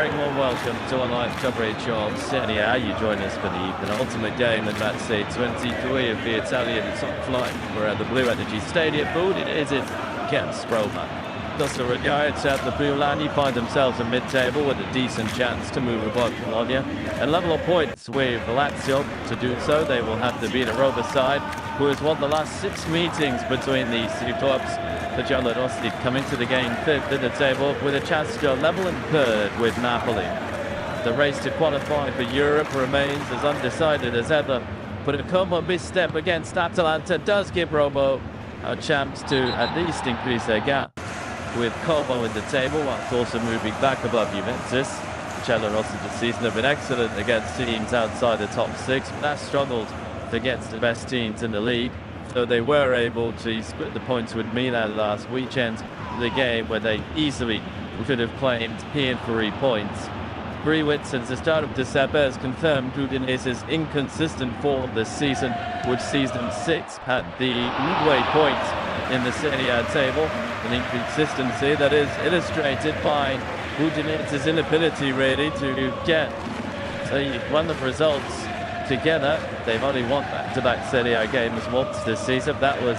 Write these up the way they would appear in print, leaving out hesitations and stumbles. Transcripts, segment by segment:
very warm welcome to online coverage of Serie. You join us for the penultimate game in match day 23 of the Italian top flight. We're at the Blue Energy Stadium. Udinese against Roma. Serie at the Blue Lani find themselves in mid-table with a decent chance to move above Bologna and level up points with Lazio. To do so, they will have to beat a Roma side who has won the last 6 meetings between these two clubs. The giallorossi coming to the game 5th in the table with a chance to level in 3rd with Napoli. The race to qualify for Europe remains as undecided as ever, but a Como misstep against Atalanta does give Roma a chance to at least increase their gap, with Como in the table whilst also moving back above Juventus. Giallorossi this season have been excellent against teams outside the top 6, but have struggled against the best teams in the league. So they were able to split the points with Milan last weekend, the game where they easily could have claimed here 3 points. Briwitz, since the start of December, has confirmed Udinese's inconsistent form this season, which sees them 6th at the midway point in the Serie A table, an inconsistency that is illustrated by Udinese's inability really to get a run of results together. They've only won back-to-back Serie A games once this season. That was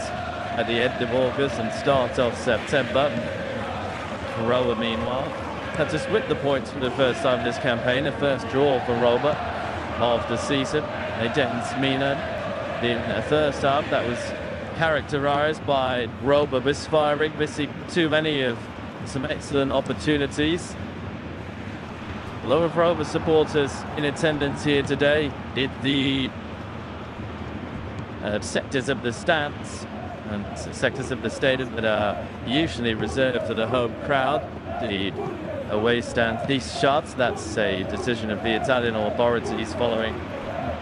at the end of August and start of September. Roma, meanwhile, had to split the points for the first time this campaign. The first draw for Roma of the season against Milan in the first half. That was characterized by Roma misfiring, missing too many of some excellent opportunities. A lot of Roma supporters in attendance here today in the sectors of the stands and sectors of the stadium that are usually reserved for the home crowd. The away stands, these shots, that's a decision of the Italian authorities following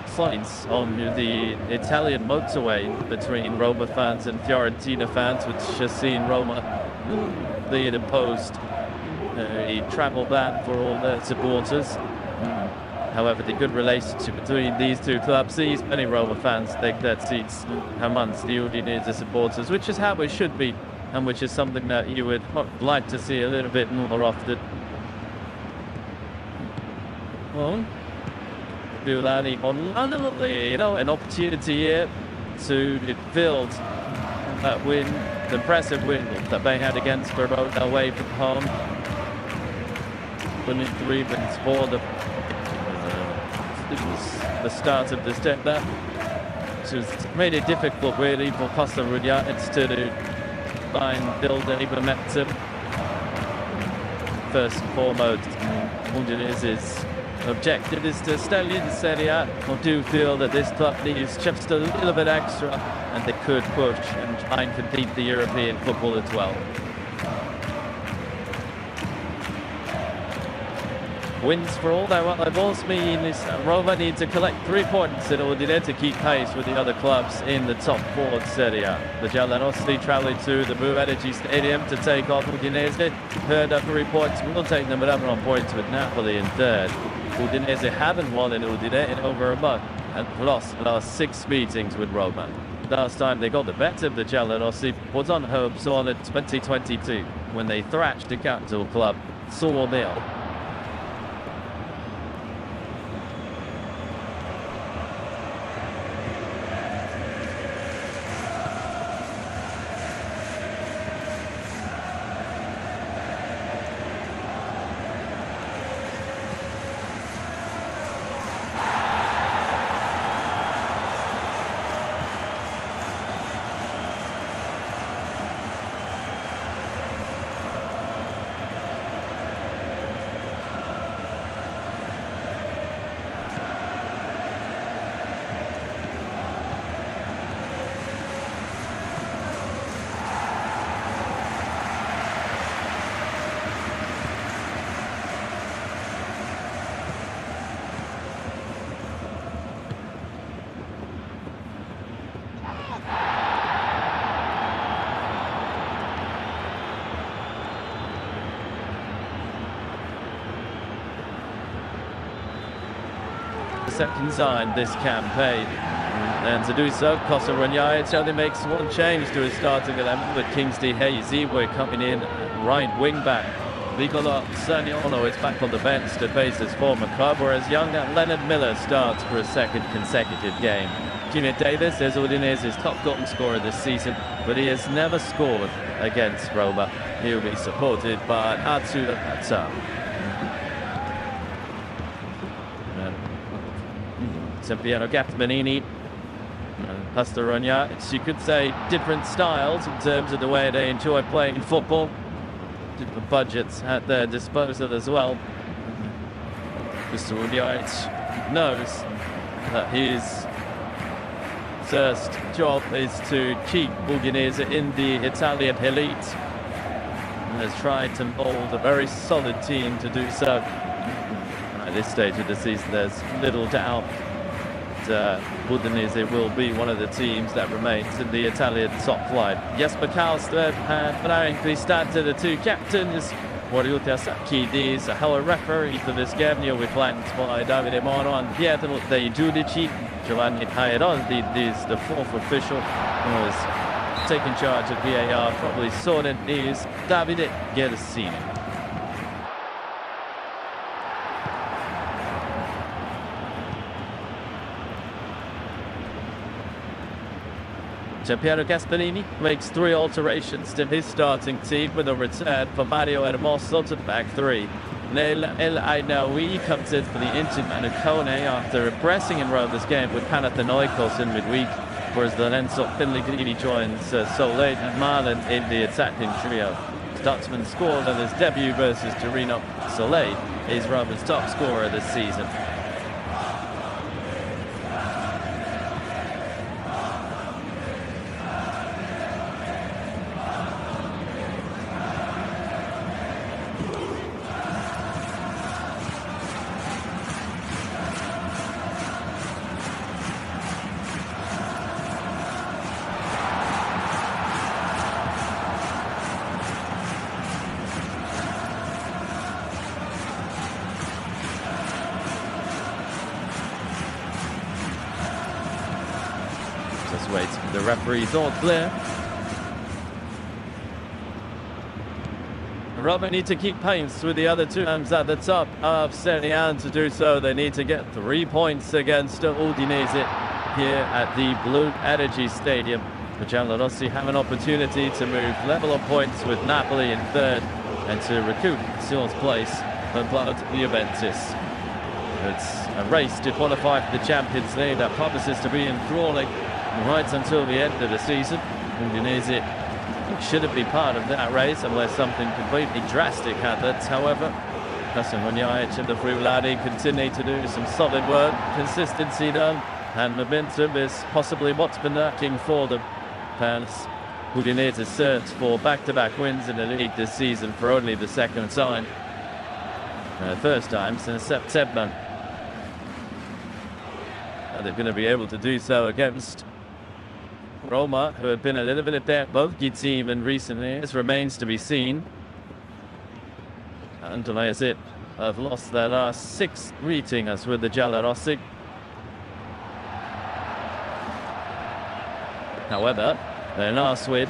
signs on the Italian motorway between Roma fans and Fiorentina fans, which has seen Roma being imposed a travel ban for all their supporters. However, the good relationship between these two clubs sees many Roma fans take their seats amongst the Udinese supporters, which is how it should be, and which is something that you would like to see a little bit more often. Well, Giuliani on an opportunity here to build that win, the impressive win that they had against Verona away from home. Winning 3 wins for them. It was the start of December, which was made it difficult really for Serie to build any momentum. First and foremost, Udinese's objective is to stay in Serie A. I do feel that this club needs just a little bit extra, and they could push and try and compete the European football as well. Wins for all their eyeballs mean is Roma need to collect 3 points in order to keep pace with the other clubs in the top 4 of Serie A. The giallorossi travelling to the Blue Energy Stadium to take on Udinese. Heard up 3 points, will take them another on points with Napoli in 3rd. Udinese haven't won in Udine in over a month and lost the last 6 meetings with Roma. Last time they got the better of the giallorossi was on home soil in 2022 when they thrashed the capital club 4-0. Second time this campaign, and to do so, Serie only makes 1 change to his starting 11 with Kingsley Hayes. We're coming in right wing back Nicola Zaniolo is back on the bench to face his former club, whereas young Leonard Miller starts for a second consecutive game. Junior Davis is Udinese's top goal scorer this season, but he has never scored against Roma. He will be supported by Atsula Atsa. Sempiano Gatmanini and Pastoronja, you could say different styles in terms of the way they enjoy playing football. Different budgets at their disposal as well. Mr. Udinese knows that his first job is to keep Udinese in the Italian elite, and has tried to mould a very solid team to do so. At this stage of the season, there's little doubt Udinese will be one of the teams that remains in the Italian top flight. Jesper Karlström and Brian Cristante, the two captains. Warriuta Sakidis, a hello referee for this game. You'll be flanked by Davide Moro and Pietro dei Giudici. Giovanni Pairoldi is the fourth official who has taken charge of VAR, probably sorted, is Davide Gerasini. Piero Gasparini makes 3 alterations to his starting team with a return for Mario Hermoso to the back 3. Neil El Ainaoui comes in for the injured Manukone after pressing in Roma's game with Panathinaikos in midweek, whereas Lorenzo Pellegrini joins Soleil and Marlon in the attacking trio. Dutchman scored on his debut versus Torino. Soleil is Roma's top scorer this season. Just wait for the referee's all clear. Roma need to keep pace with the other two teams at the top of Serie A, and to do so they need to get 3 points against Udinese here at the Blue Energy Stadium. The Giallorossi have an opportunity to move level of points with Napoli in third and to recoup Seal's place above Juventus. It's a race to qualify for the Champions League that promises to be enthralling right until the end of the season. Udinese shouldn't be part of that race unless something completely drastic happens. However, Hasan Munjajic and the Friulani continue to do some solid work. Consistency done, and momentum is possibly what's been lacking for them. As Udinese search for back-to-back wins in the league this season for only the second time. First time since September. They're going to be able to do so against Roma, who have been a little bit of their bogey team in recent years, remains to be seen. And Udinese have lost their last 6 meetings with the Giallorossi. However, their last win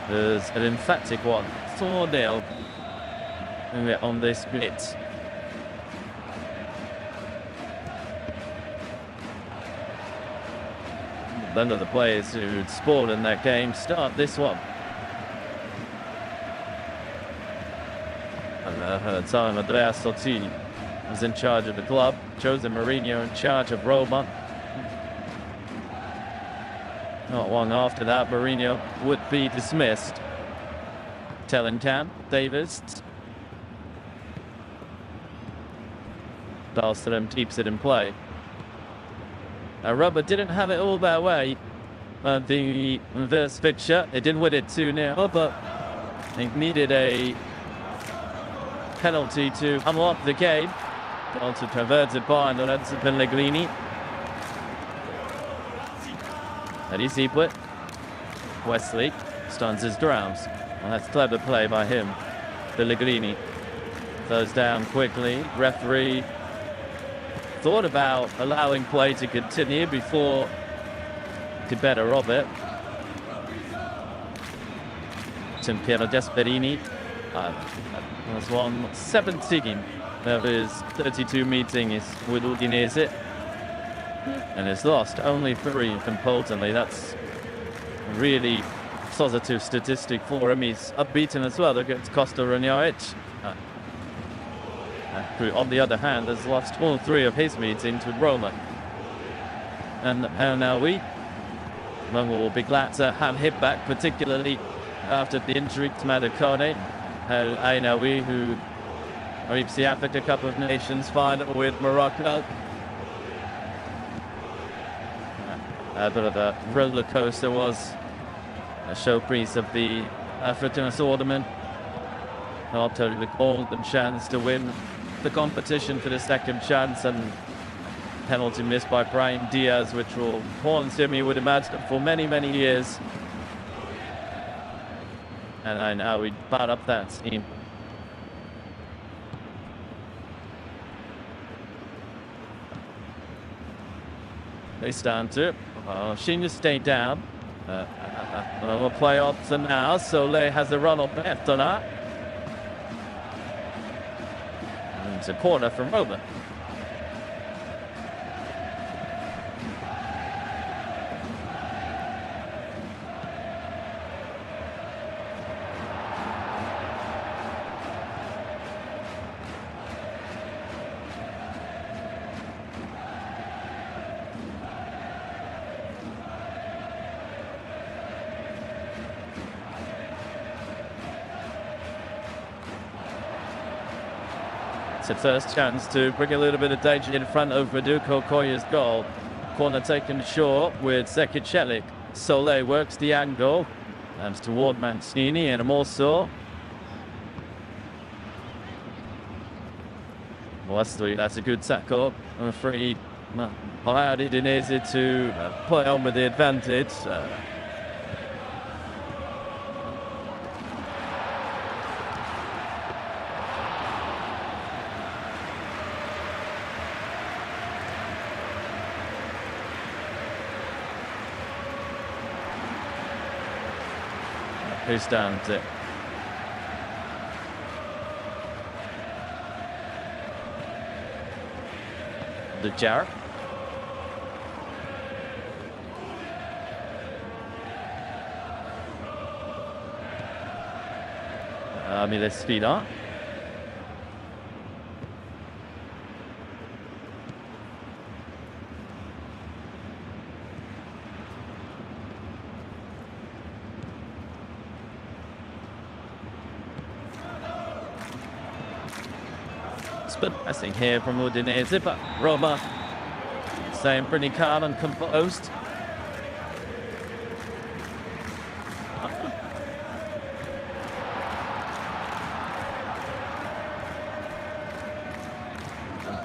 is an emphatic one, 4-0 on this bit. None of the players who scored in that game start this one. At the time, Andrea Sottili was in charge of the club. Jose Mourinho in charge of Roma. Not long after that, Mourinho would be dismissed. Tellenkamp, Davis. Dahlström keeps it in play. Roma didn't have it all their way. The first fixture, they didn't win it 2-0, but they needed a penalty to unlock the game. Also converted by Lorenzo Pellegrini. And he's deep with Wesley stuns his drums. Well, that's clever play by him. Pellegrini throws down quickly. Referee thought about allowing play to continue before the better of it. Piero Gasparini Has won 17 of his 32 meetings with Udinese and has lost only 3. Importantly, that's really positive statistic for him. He's unbeaten as well against Costa Rica. Who, on the other hand, has lost all 3 of his meetings with Roma. And now will be glad to have him back, particularly after the injury to Madakone. Ainawi, who reached the Africa Cup of Nations final with Morocco. A bit of a roller coaster was a showpiece of the African assortment. Not totally golden chance to win the competition for the second chance, and penalty missed by Brahim Diaz, which will haunt him, you would imagine, for many, many years. And now we part up that team. They stand to. Shinya stay down. We'll play option now. Soleil has a run on left on that. And it's a corner from Roma. It's a first chance to bring a little bit of danger in front of Raduco Koya's goal. Corner taken short with Sekicelik. Soleil works the angle. Comes toward Mancini and Amorso. Wesley, that's a good tackle. I'm afraid allowed Udinese to play on with the advantage. Who's down to the Jarrett. Milespina. But passing here from Udinese, but Roma staying pretty calm and composed.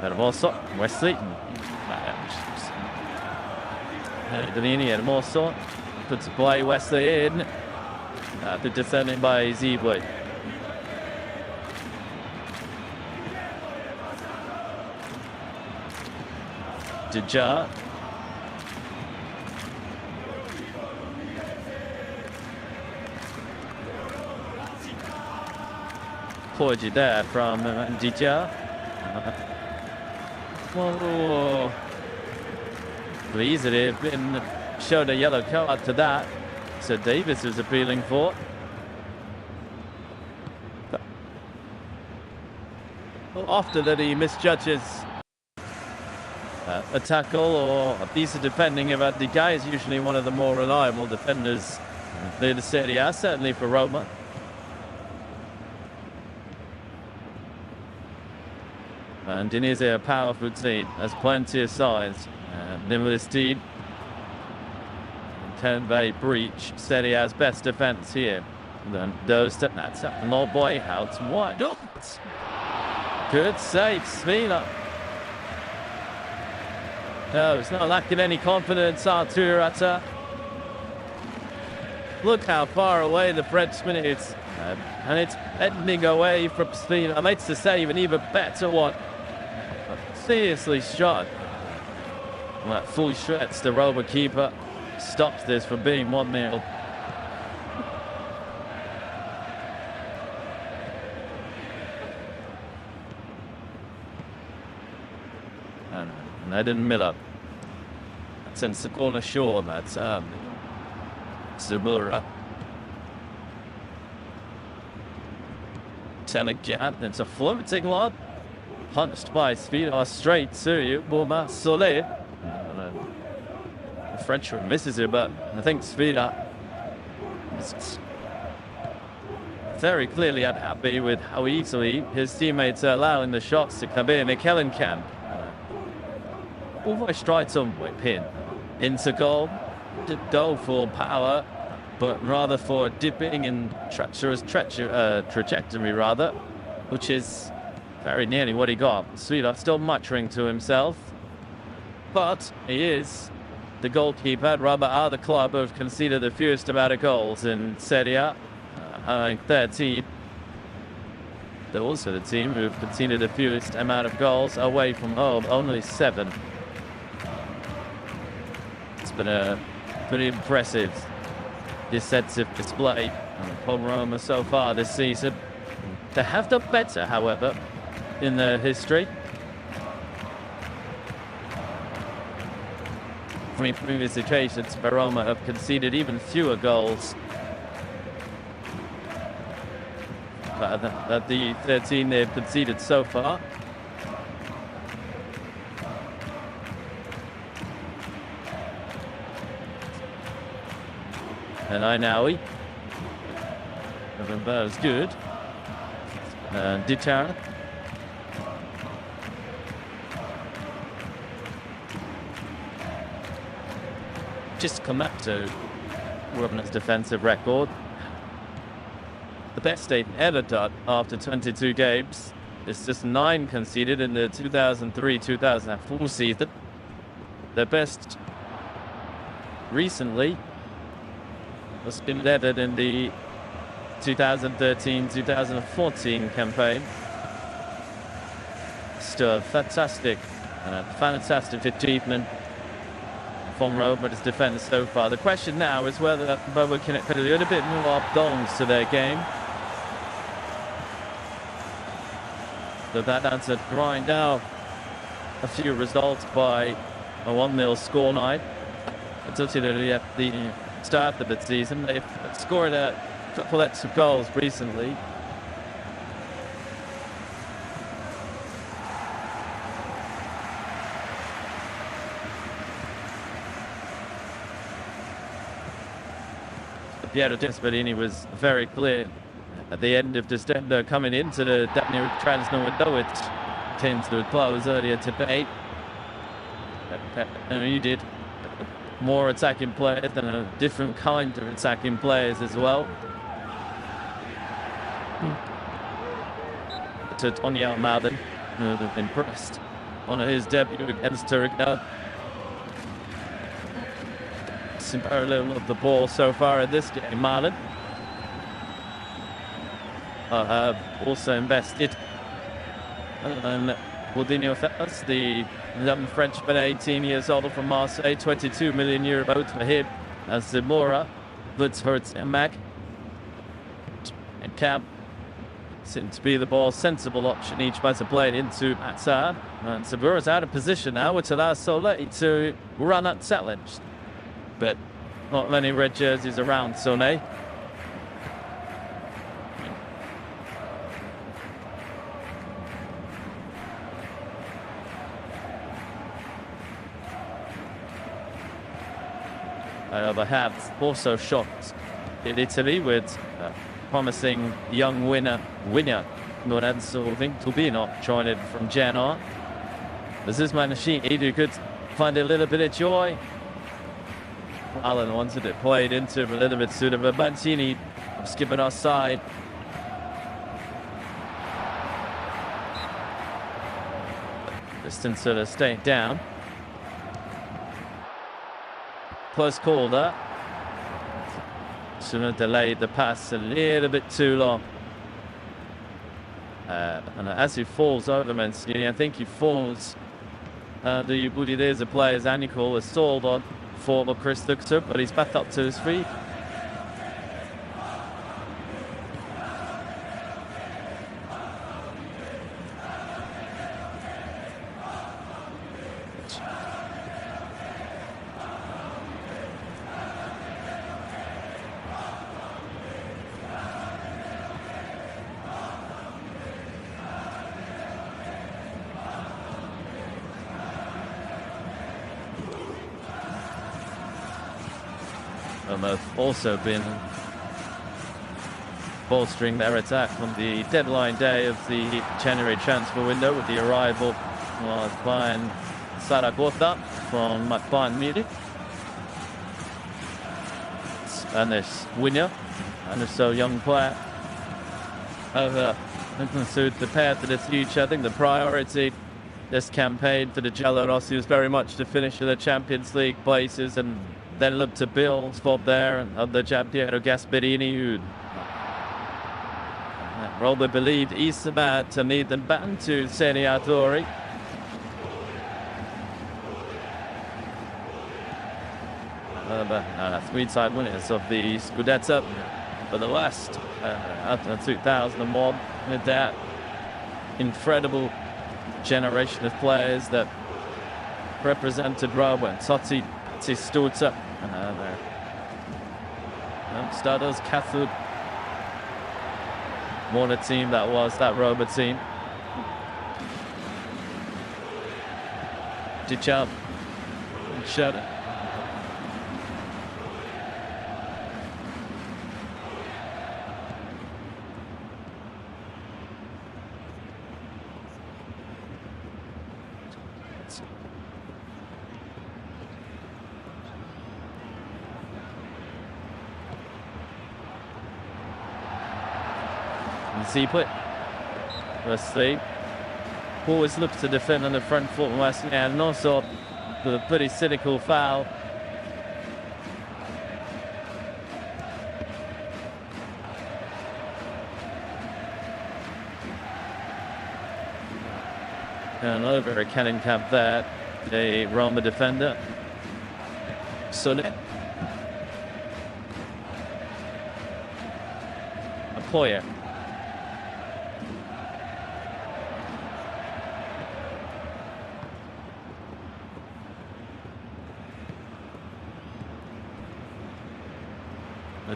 Hermoso, Wesley. Danini and Hermoso puts play Wesley in. After defending by Zibwe. Deja. Forgy there from Deja. Whoa. Easily have been showed a yellow card to that. So Davis is appealing for. After that, he misjudges a tackle or a piece of defending about the guy is usually one of the more reliable defenders in the Serie A, certainly for Roma. And Udinese a powerful team, has plenty of size. Limitless team. Turn by breach. Serie A's best defense here. Then those that that's up. Oh boy, out wide. Oh, good save, Svina. No, it's not lacking any confidence, Artur Atta. Look how far away the Frenchman is. And it's bending away from Spina. Makes the save an even better one. Seriously shot. That full shreds the Roma keeper. Stops this from being 1-0. Eden Miller. Sends the corner short. That's Zamora. Telegram. It's a floating lot. Punched by Sfida straight to Bourma Solé. The Frenchman misses it, but I think Sfida is very clearly unhappy with how easily his teammates are allowing the shots to come in. Kellenkamp almost tried some whip in into goal. Didn't go for power, but rather for dipping and treacherous trajectory, rather, which is very nearly what he got. Sfida still muttering to himself, but he is the goalkeeper. Roma are the club who have conceded the fewest amount of goals in Serie, 13. They're also the team who have conceded the fewest amount of goals away from home, only 7. It's been a pretty impressive defensive display from Roma so far this season. They have done better, however, in their history. From previous occasions, Roma have conceded even fewer goals. At the 13 they've conceded so far. And Ainaoui. November is good. And Ditar. Just come up to Roma's defensive record. The best they've ever done after 22 games. It's just 9 conceded in the 2003-2004 season. Their best recently was been added in the 2013-2014 campaign. Still fantastic achievement from Roma's defence so far. The question now is whether Roma can put a little bit more goals to their game. So that answered grind out a few results by a 1-0 score night. Particularly at the start of the season, they've scored a couple of goals recently. Piero Gasperini was very clear at the end of December coming into the Danube transfer window, which tends to close earlier today. And he did more attacking players and a different kind of attacking players as well. To Tony Almaden, impressed on his debut against Torino. Very little of the ball so far in this game. Marlon have also invested in Udinese, the young Frenchman, 18 years old from Marseille, €22 million for him. As Zamora, Woods and Mac and Camp seems to be the more sensible option. Each man to play it into Matsar, and Zamora's out of position now, which allows Solé to run unchallenged. But not many red jerseys around Soné. However, have also shocked in Italy with promising young winner Lorenzo Tubino joining from Genoa. This is Manashini who could find a little bit of joy. Alan wanted it played into a little bit sooner, but Mancini skipping offside. Distance sort of staying down. Close call there. Should have delayed the pass a little bit too long. And as he falls over Mancini, I think he falls. The Udinese player's ankle is stalled on former Chris Duxer, but he's back up to his feet. Roma have also been bolstering their attack on the deadline day of the January transfer window with the arrival of Bayern Zaragoza from Bayern Munich. Spanish winner and also young player looking to prepare for the future. I think the priority this campaign for the giallorossi was very much to finish in the Champions League places and then look to build from there and under Giampiero Gasperini, who Roma believed is about to lead them back to Serie A. Three-time winners of the Scudetto for the last after 2001, with that incredible generation of players that represented Roma. Totti, Batistuta, starters, Cathud. What a team that was, that Roma team. Dichap, Shadow. Ziepert, firstly, always looks to defend on the front foot and West Ham, and also with a pretty cynical foul. And over a cannon cap there, the Roma defender, Sune. Poyer.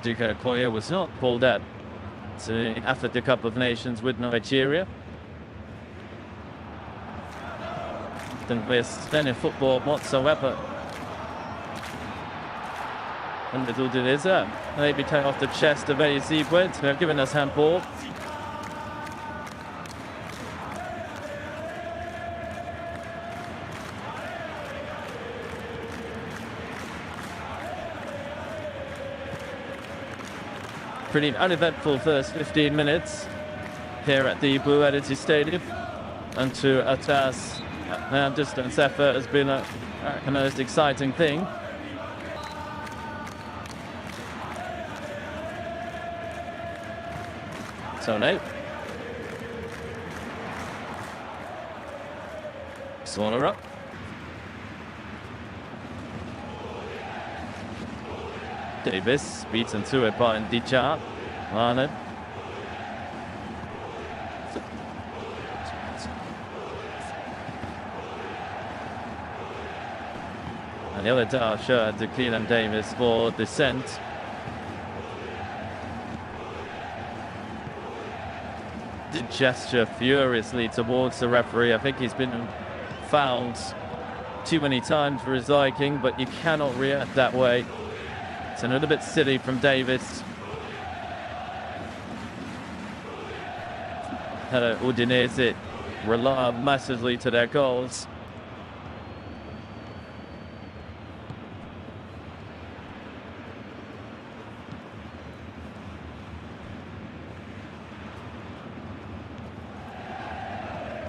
Duke Koya was not called out to Africa Cup of Nations with Nigeria. Didn't play any football whatsoever. And with Udinese, maybe take off the chest of Eddie Ziepert, who have given us handball. Pretty uneventful first 15 minutes here at the Blue Energy Stadium. And to Atas, distance effort has been a most exciting thing. Sone. Sauna up. Davis beaten to it by Ndija. Arnold. And the other dark shirt to Keelan Davis for descent. Did gesture furiously towards the referee. I think he's been fouled too many times for his liking, but you cannot react that way. It's a little bit silly from Davis. Udinese rely massively to their goals.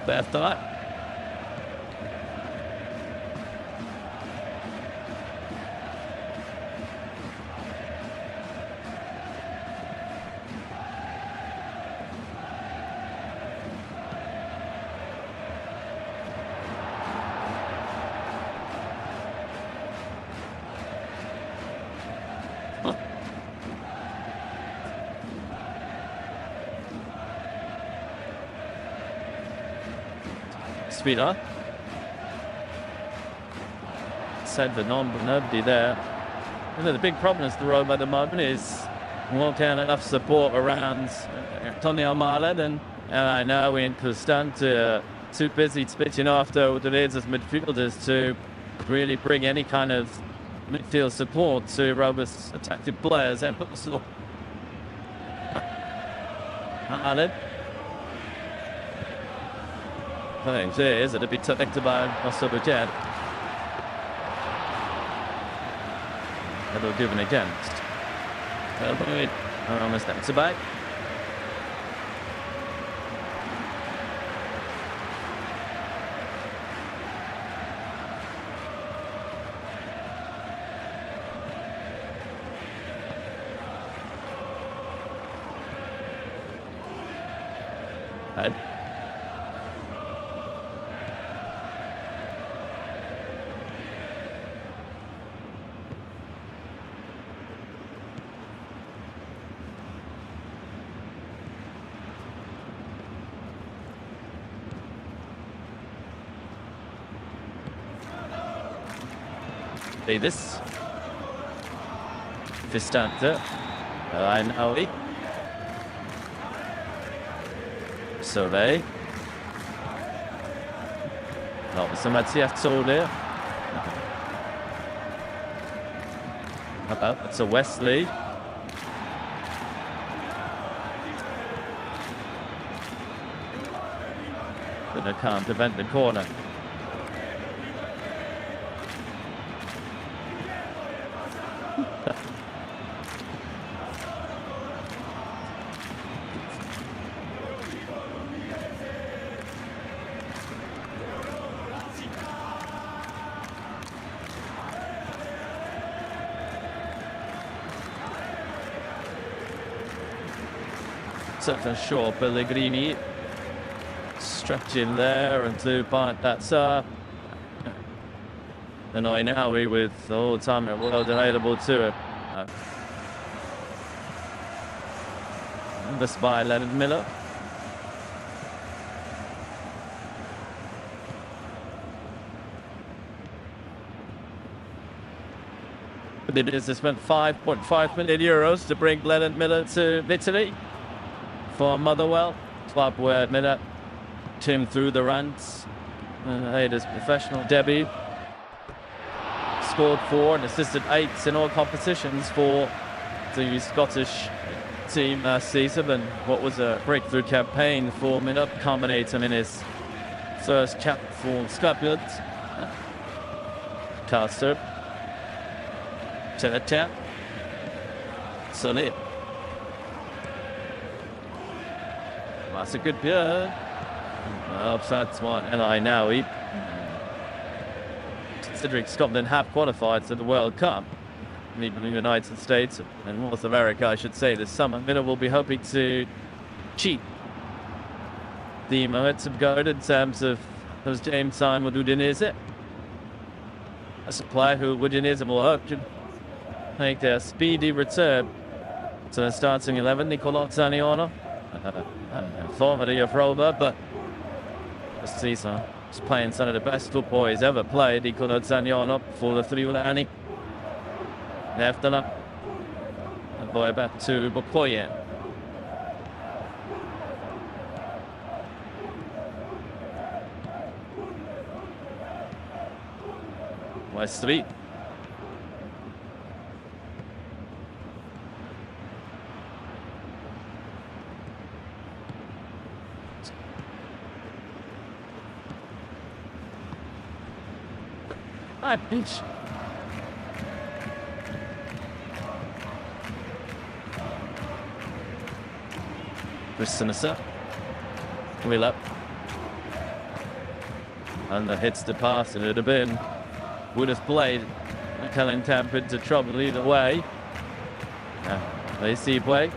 Fair thought. Speeder. Said the nobody there. The big problem is the Roma at the moment is won't have enough support around Tony Almada, and I know we're in Constant too busy pitching after Udinese's midfielders to really bring any kind of midfield support to Roma's attacking players. And Haaland. I think is it a bit selected by Osobujed. That'll give an against. Almost that's a back. This Fistante, Ainaui, Serie, som att se så där. It's a Wesley. But I can't prevent the corner. For sure, Pellegrini stretching there and to point that's and I now with all the time in the world available to it. This by Leonard Miller. Udinese spent €5.5 million to bring Leonard Miller to Italy. For Motherwell, club where Miller came through the ranks and made his professional debut. Scored 4 and assisted 8 in all competitions for the Scottish team last season, and what was a breakthrough campaign for Miller, culminating in his first cap for Scotland. Caster, Cheleta, Solid. That's a good beer. That's one. And I now eat. Considering Scotland have qualified to the World Cup, even the United States and North America, I should say, this summer, Miller will be hoping to cheat the momentum going in terms of those game time with Udinese. That's a player who Udinese will hope to make their speedy return to the starting 11. Nicolò Zaniolo. Formerly of Roma, but this season he's playing some of the best football he's ever played. Nicolò Zaniolo for the Friulani. Efter and boy back to Bokoye. Wesley. Hi, pinch. Christensen. Wheel up. And the hits the pass, and it'd have would have played Kellen Tamp into trouble either way. They see play.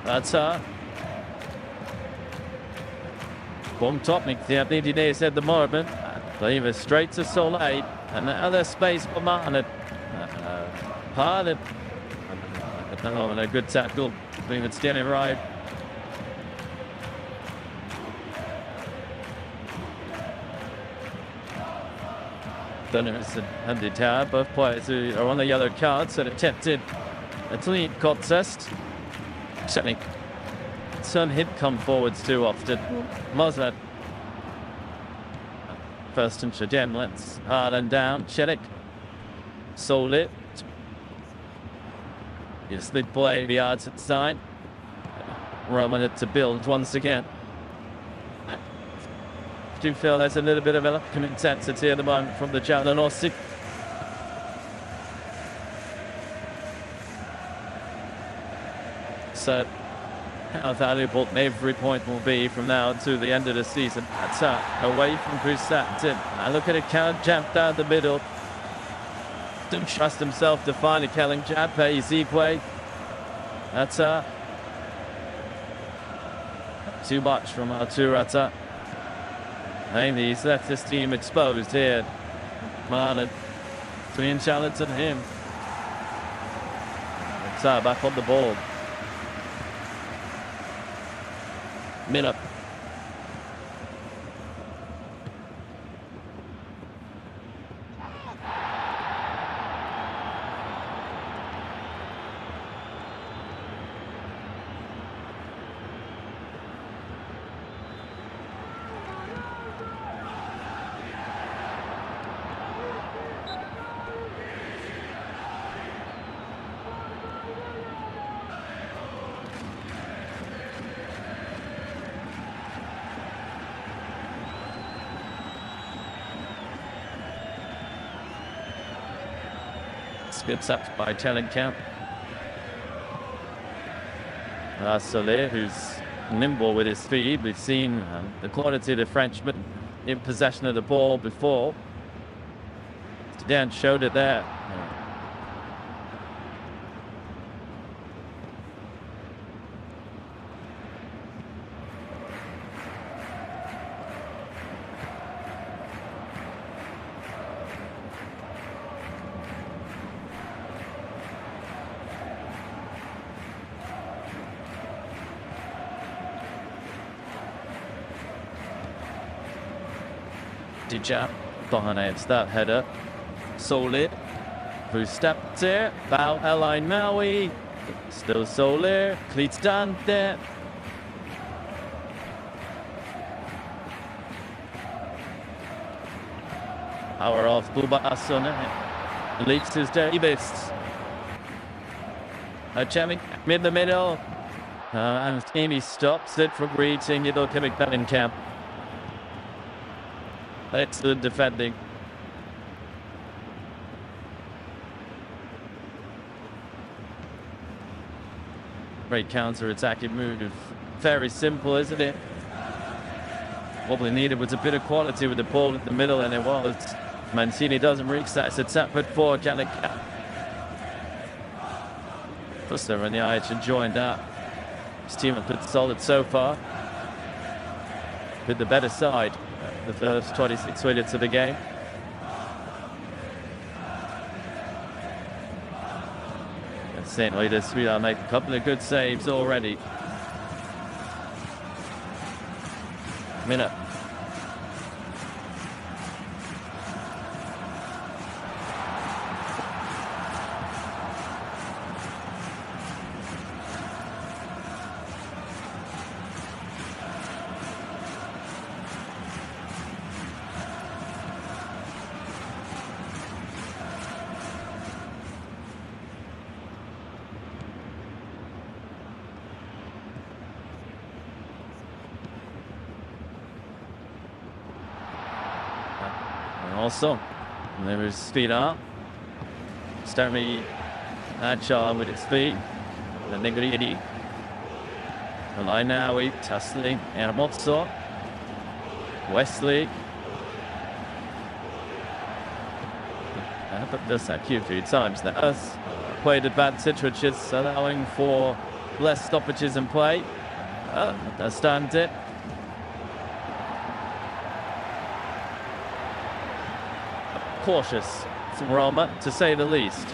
That's her. Bomb Topnik, the Udinese at the moment. Leave it straight to Soleil. And the other space for Martin. Hard. And a good tackle. Being it standing right. Dunham and the tower. Both players who are on the yellow cards that attempted a clean contest. Certainly some hit come forwards too often. Moslet. First and Shadem lets Haaland down. Shelik. Sold it. Split play, the odds at the side. Roma to build once again. I do feel there's a little bit of a lack of intensity at the moment from the Giallorossi. So how valuable every point will be from now to the end of the season. That's away from Busatin. I look at it, count jump down the middle. Don't trust himself to find a killing jab. Easy play. That's too much from Arturata. And he's left this team exposed here. Marlon between Charlotte and him. That's back on the ball. Miller. Skips up by Tellenkamp. Soler, who's nimble with his speed. We've seen the quality of the Frenchman in possession of the ball before. Dan showed it there. Dijab dominates that header. Soler, who stepped there. Val Alain Maui. Still Soler. Cleats down there. Power off Bubasson. Leaks his Davis. Chemi in the middle. And Amy stops it from reaching. It'll come back in camp. Excellent defending. Great counter-attacking move. Very simple, isn't it? What we needed was a bit of quality with the ball in the middle, and it was. Mancini doesn't reach that. It's a separate for Gallica. Fuster and the IH enjoying that. His team has been solid so far. With the better side. The first 26 minutes of the game. And St. Louis will make a couple of good saves already. Minute. Also, there was speed up. Starmy agile with its feet. The Negrini. Line now, Tusley, Ermozzo, Wesley. But does that a few times now. Us played advantage, which is allowing for less stoppages in play. Understand it. Cautious from Roma, to say the least.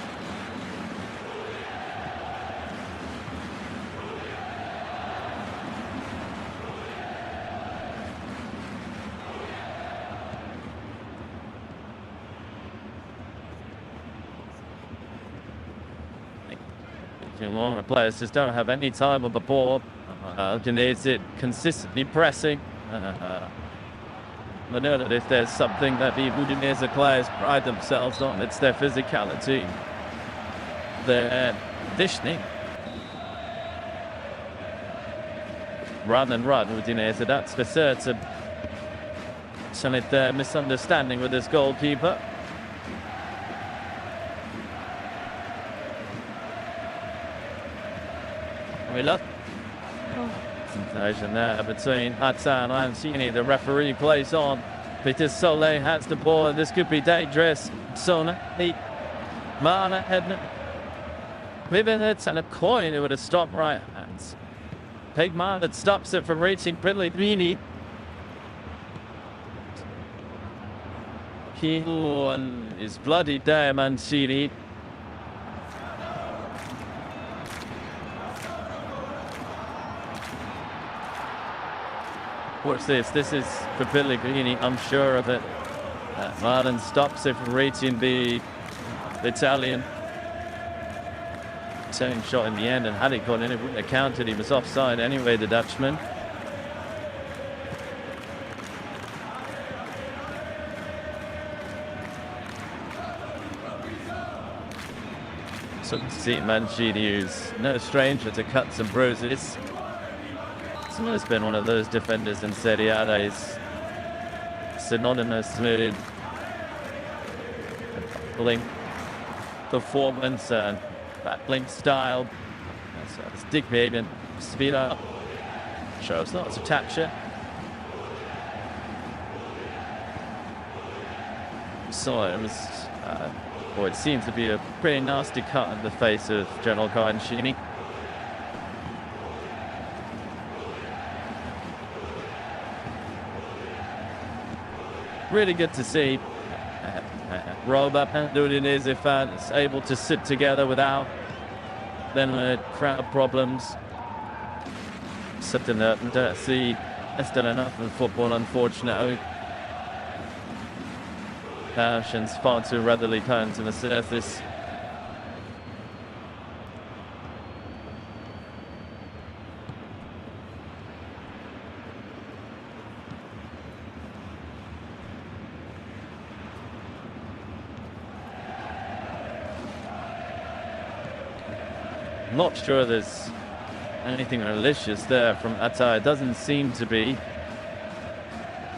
Long players just don't have any time on the ball. Udinese consistently pressing. I know that if there's something that the Udinese players pride themselves on, it's their physicality. Their Dishny. Run and run Udinese, that's for certain. Solid misunderstanding with this goalkeeper. Miller. Contagion there between Hatan and Sini. The referee plays on because Soleil has the ball and this could be dangerous. Sona, Mana, Edna. Pivots and a coin. It would have stopped right hands. Pigman that stops it from reaching Pellegrini. He is bloody there, Mancini. What's this? This is for Pellegrini, I'm sure of it. Martin stops it from reaching the Italian. Same shot in the end, and had he gone in, it wouldn't have counted. He was offside anyway, the Dutchman. So see Mancini, who's no stranger to cuts and bruises. He's been one of those defenders in Serie A that is synonymous with battling performance and battling style. So it's Dick Baden, speed up, shows lots of texture. So it was, it seems to be a pretty nasty cut in the face of General Mancini. Really good to see Roma and Udinese fans able to sit together without then crowd problems. Something that we don't see less than enough in football, unfortunately. Passions far too readily come to the surface. Not sure there's anything malicious there from Atta. It doesn't seem to be.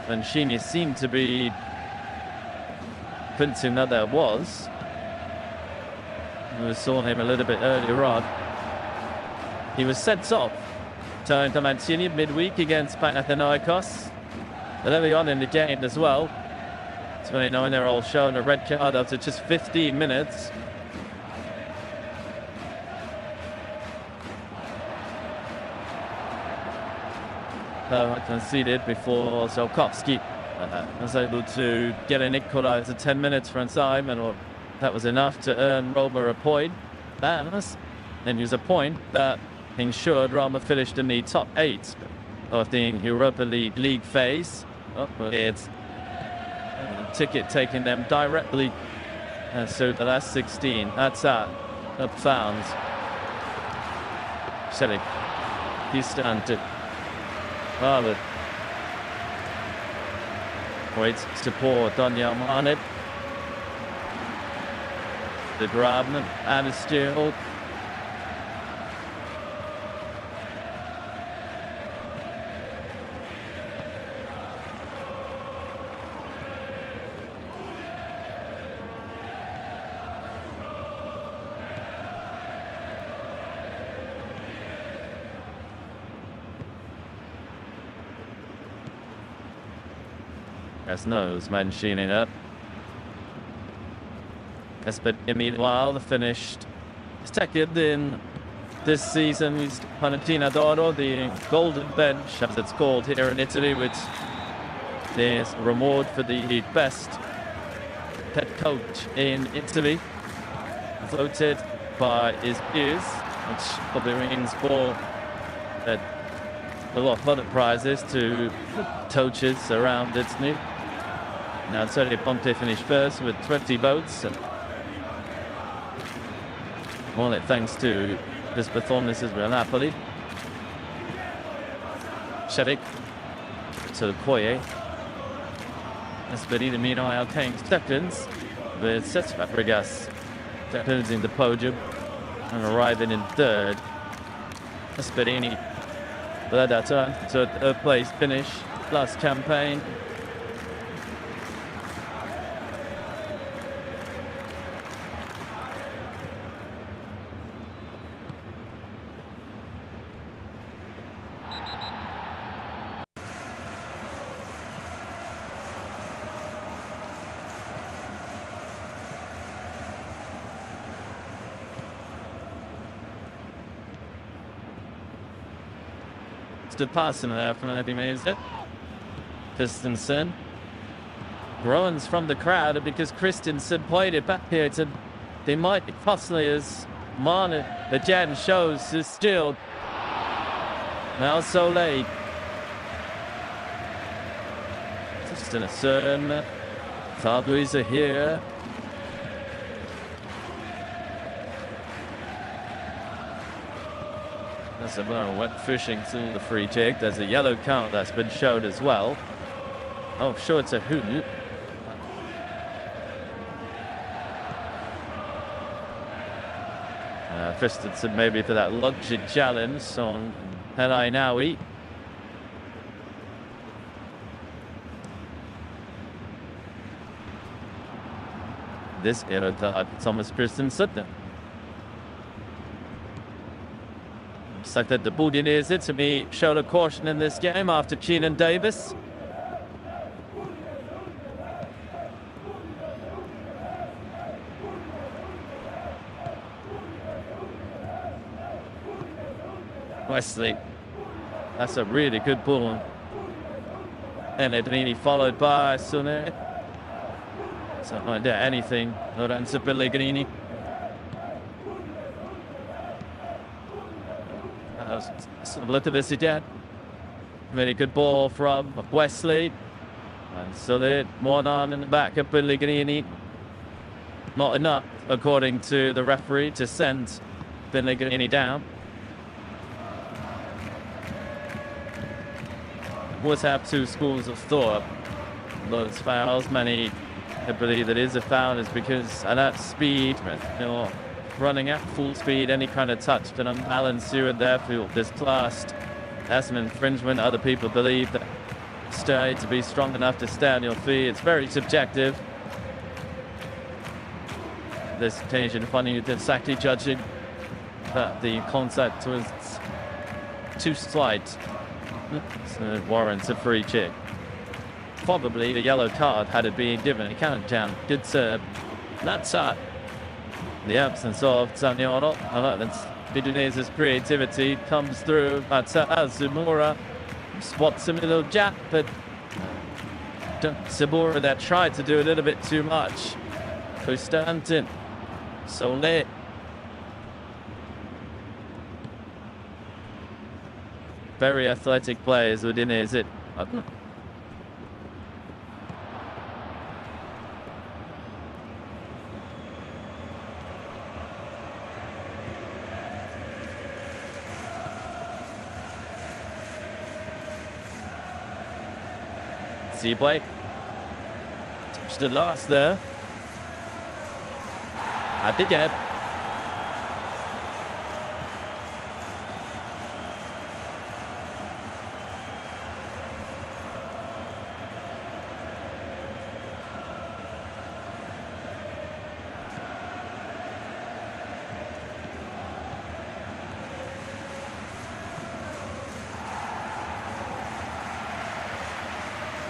Mancini seemed to be convincing that there was. We saw him a little bit earlier on. He was sent off. Turned to Mancini midweek against Panathinaikos. Early on in the game as well. 29, they're all shown a red card after just 15 minutes. Conceded before Zelkowski was able to get an equaliser 10 minutes from time, and that was enough to earn Roma a point. Then use a point that ensured Roma finished in the top 8 of the Europa League phase. It's a ticket taking them directly so the last 16. That's up found. Serie. He's standing. Well, waits support Daniel Manet. The Grabman and a steal. As knows Mancini up. But meanwhile, the finished second in this season's Panettone d'Oro, the Golden Bench, as it's called here in Italy, which is a reward for the best head coach in Italy, voted by his peers, which probably means for a lot of other prizes to coaches around Italy. Now, certainly Ponte finished first with 20 votes. And all it thanks to his performances with Napoli. Serie to Koye. Esperino meanwhile came seconds with Cesc Fabregas seconds in the podium. and arriving in third. Gasperini led that turn to a third place finish last campaign. Stood passing there from Eddie Mazer. Christensen. Groans from the crowd because Christensen played it back here to they might be possibly as Mane again shows is still now so late. Just in a certain Fabrizio are here. That's a little wet fishing through the free kick. There's a yellow card that's been shown as well. Oh, sure, it's a hoot. Christensen maybe for that luxury challenge on Helai Naui. This yellow card, Thomas Christensen. Looks like that the Udinese to me showed a caution in this game after Keenan Davis. Wesley, that's a really good ball. And Edrini followed by Sune. So not there anything, Lorenzo Pellegrini. Look at this again. Very good ball from Wesley. And so they one on in the back of Pellegrini. Not enough, according to the referee, to send Pellegrini down. Always have two schools of thought. Those fouls, many believe that is a foul is because at that speed, running at full speed, any kind of touch that unbalanced you in their field is classed as an infringement. Other people believe that stay to be strong enough to stay on your feet. It's very subjective. This occasion, funny that Saki judging that the contact was too slight. So it warrants a free kick. Probably the yellow card had it been given. A countdown. Good serve. That's the absence of Zaniolo. That's Udinese's creativity comes through. That's Zamora spots a little jab, but Zamora that tried to do a little bit too much. Constantin. So late. Very athletic players, Udinese. See Blake. Touched the last there. At the gap.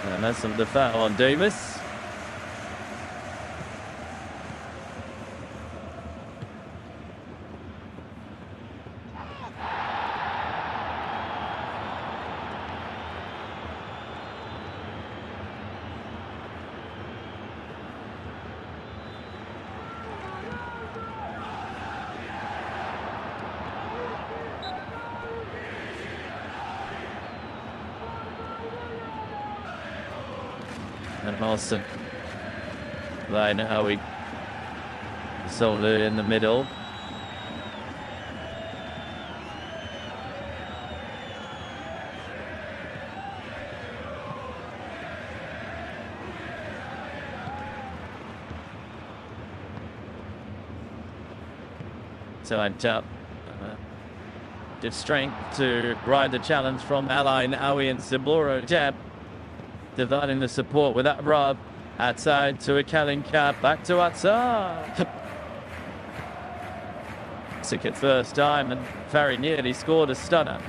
And that's the foul on Davis. And Austin. Right now we Solar in the middle. Timed up. Did strength to ride the challenge from Ally Nawi and Saburo Jeb. Dividing the support with that rub. Outside to a Kalinka. Back to outside. Took it first time and very nearly scored a stunner.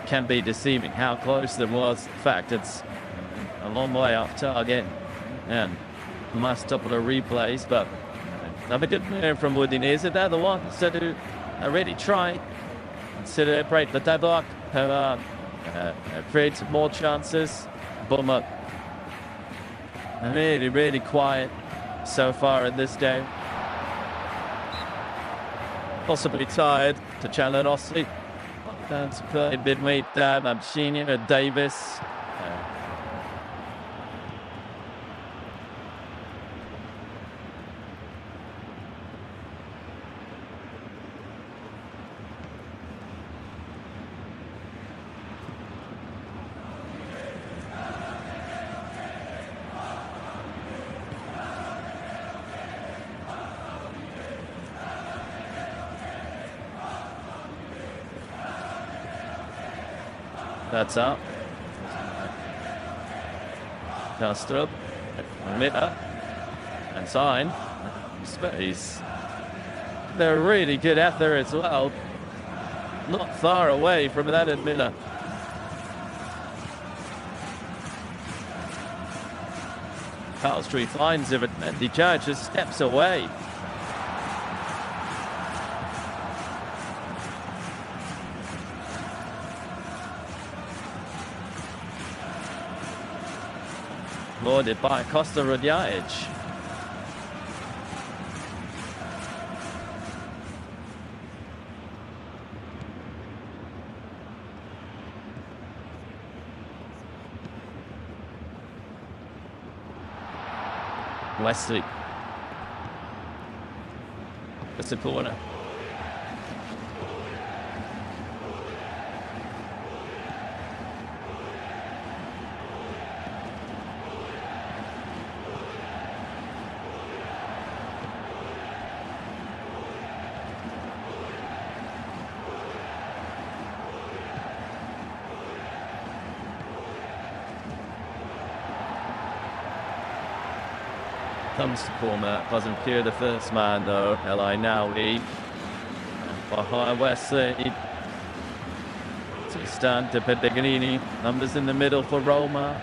Can be deceiving how close it was. In fact, it's a long way off target and must couple of replays, but another good move from Udinese. They're the ones that do already tried. Celebrate the deadlock, create more chances. Bummer. Really, really quiet so far in this game. Possibly tired to Challenossi. That's played midweek down. I'm Senior Davis. That's up. Kastrup, Mitter, and Sign. Space. They're really good out there as well. Not far away from that and Miller. Palstry finds him and the judge just steps away. Lauded by Costa Rudjajic. Wesley. It's a corner. Comes to corner, doesn't clear the first man though. Ally Nawi behind Wesley. To stand to Pellegrini. Numbers in the middle for Roma.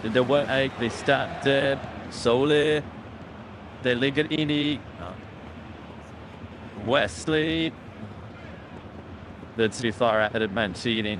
The work they start dead. Sole. Pellegrini. Wesley. That's too far ahead of Mancini.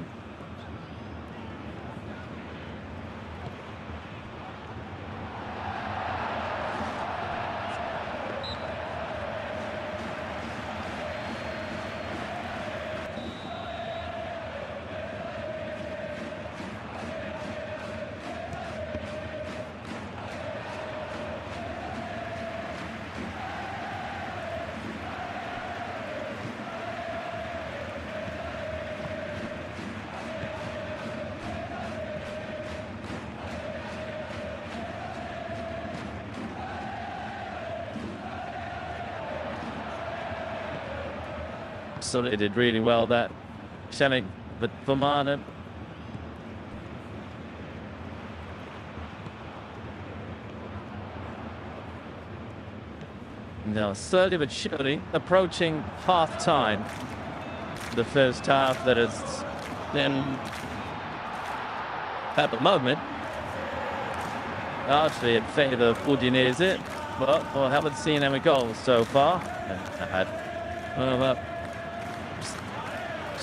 So they did really well that Shenik, but Vermaelen. Now slowly but surely approaching half time. The first half that has been at the moment largely in favour of Udinese, but we haven't seen any goals so far.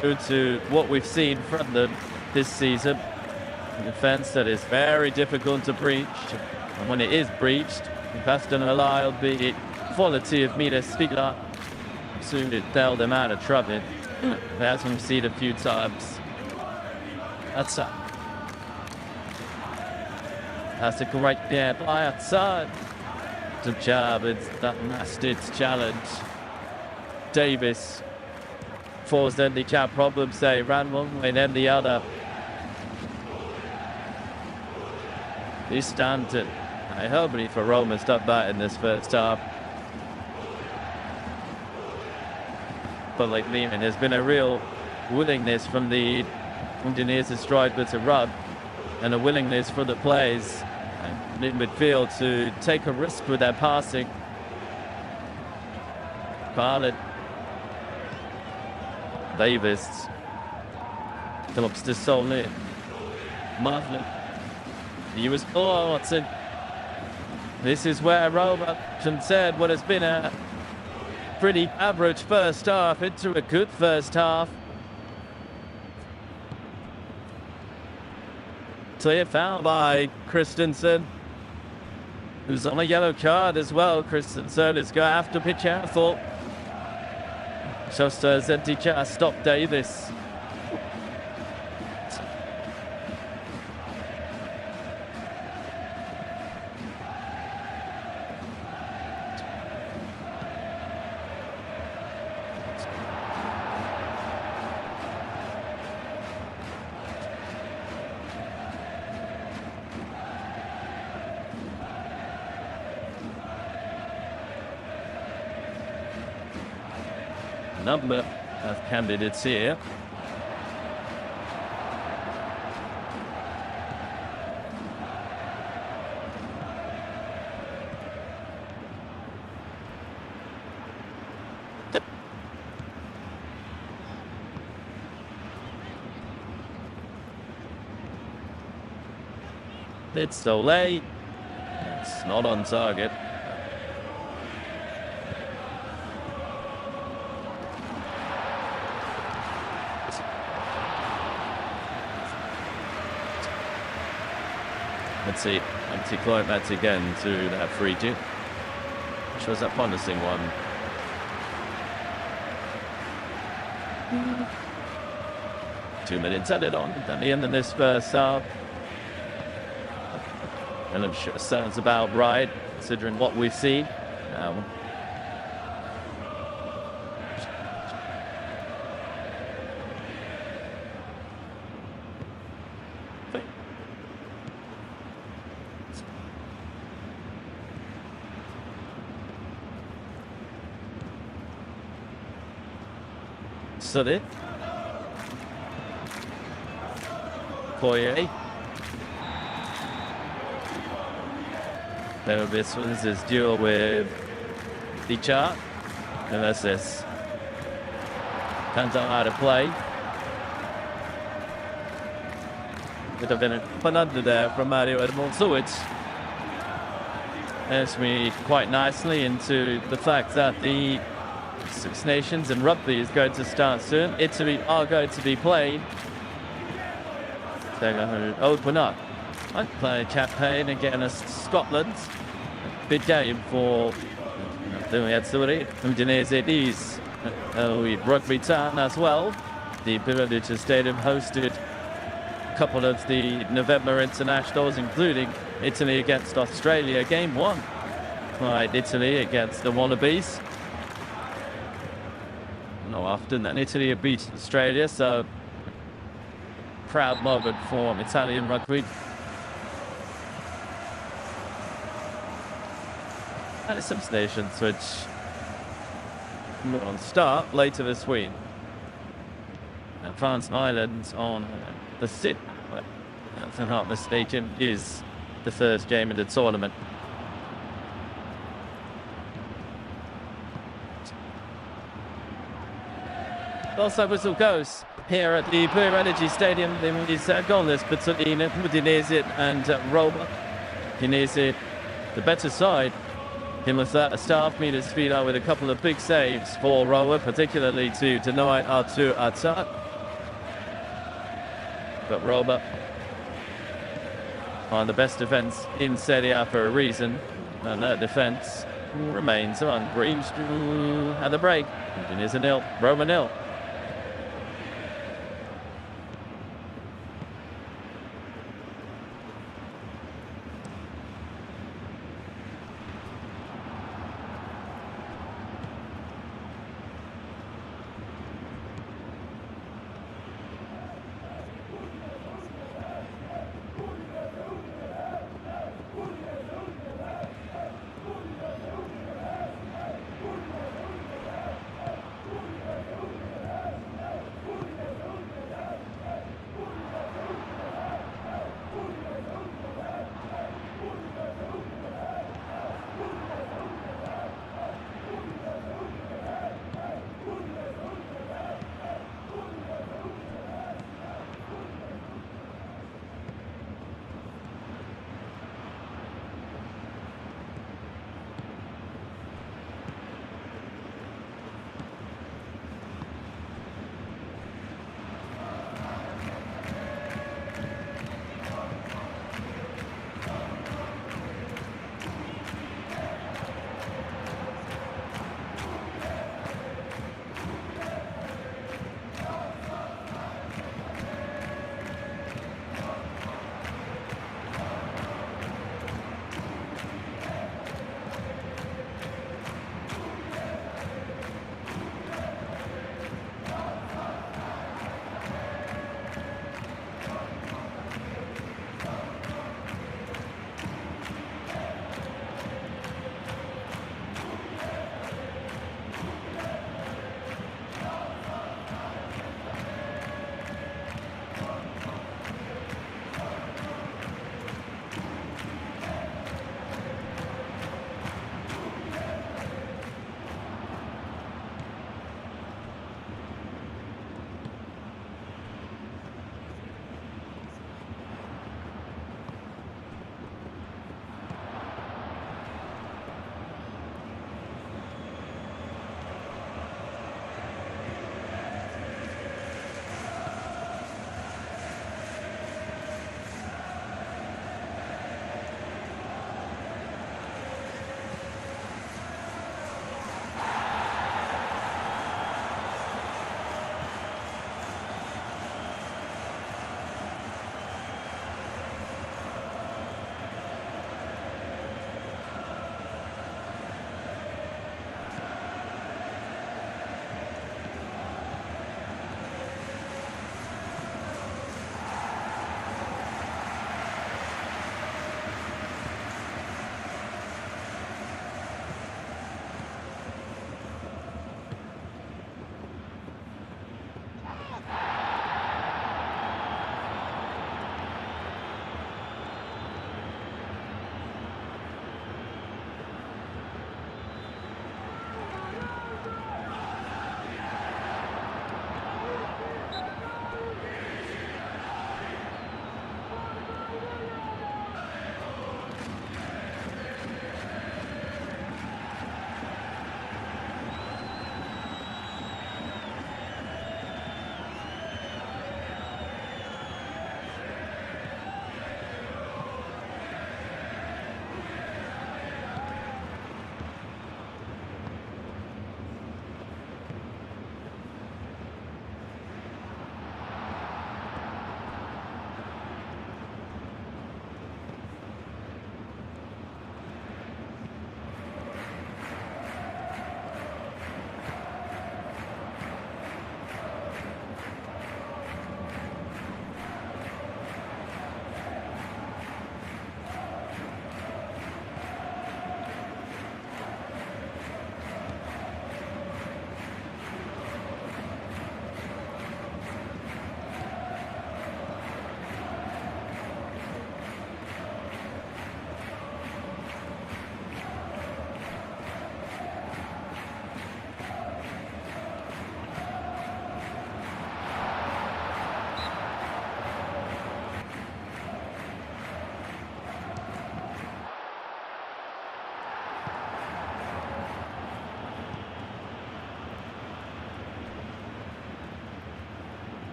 True to what we've seen from them this season. A defence that is very difficult to breach. And when it is breached, Paston Alai will be quality of meter speaker. Soon it bailed them out of trouble. That's what we've seen a few times. That's up. That's a great by outside. Good job. It's that mastered challenge. Davis. Forced then the chat problems. They ran one way, then the other. This Stanton. Hopefully for Roma stop that in this first half. But like Lehman, there's been a real willingness from the Udinese striker to run, and a willingness for the players in midfield to take a risk with their passing. Barlett, Davis, Phillips to Solnit, Marvin, Watson. This is where Roma said what has been a pretty average first half into a good first half. Clear foul by Christensen, who's on a yellow card as well. Christensen is going to have to be careful. Schuster Zentica stopped Davis. Number of candidates here. It's Soleil. It's not on target. Let's see, anti-climax again to that 3-2. Shows that promising one. Mm. 2 minutes added on at the end of this first half. And I'm sure sounds about right, considering what we've seen. Serie. Poirier. This was his duel with Dicha. And that's this. Turns out how to play. Could have been a fun under there from Mario Edmondsuit. That's me quite nicely into the fact that the Six Nations and rugby is going to start soon. Italy are going to be played. They're going to open up. I play campaign against Scotland. Big game for the Serie. Udinese is rugby town as well. The Udinese Stadium hosted a couple of the November internationals, including Italy against Australia. Game 1. Right, Italy against the Wallabies. Not often that Italy have beaten Australia, so proud moment for Italian rugby. And some stations which will start later this week. And France and Ireland on the sit. If I'm not mistaken, is the first game of the tournament. Also whistle goes here at the Blue Energy Stadium. There is goalless between Udinese and Roma. Udinese, the better side. Him with that, a staff meters feet out with a couple of big saves for Roma, particularly to deny Artur attack. But Roma are the best defence in Serie A for a reason, and that defence remains on green at the break. Udinese 0, Roma 0.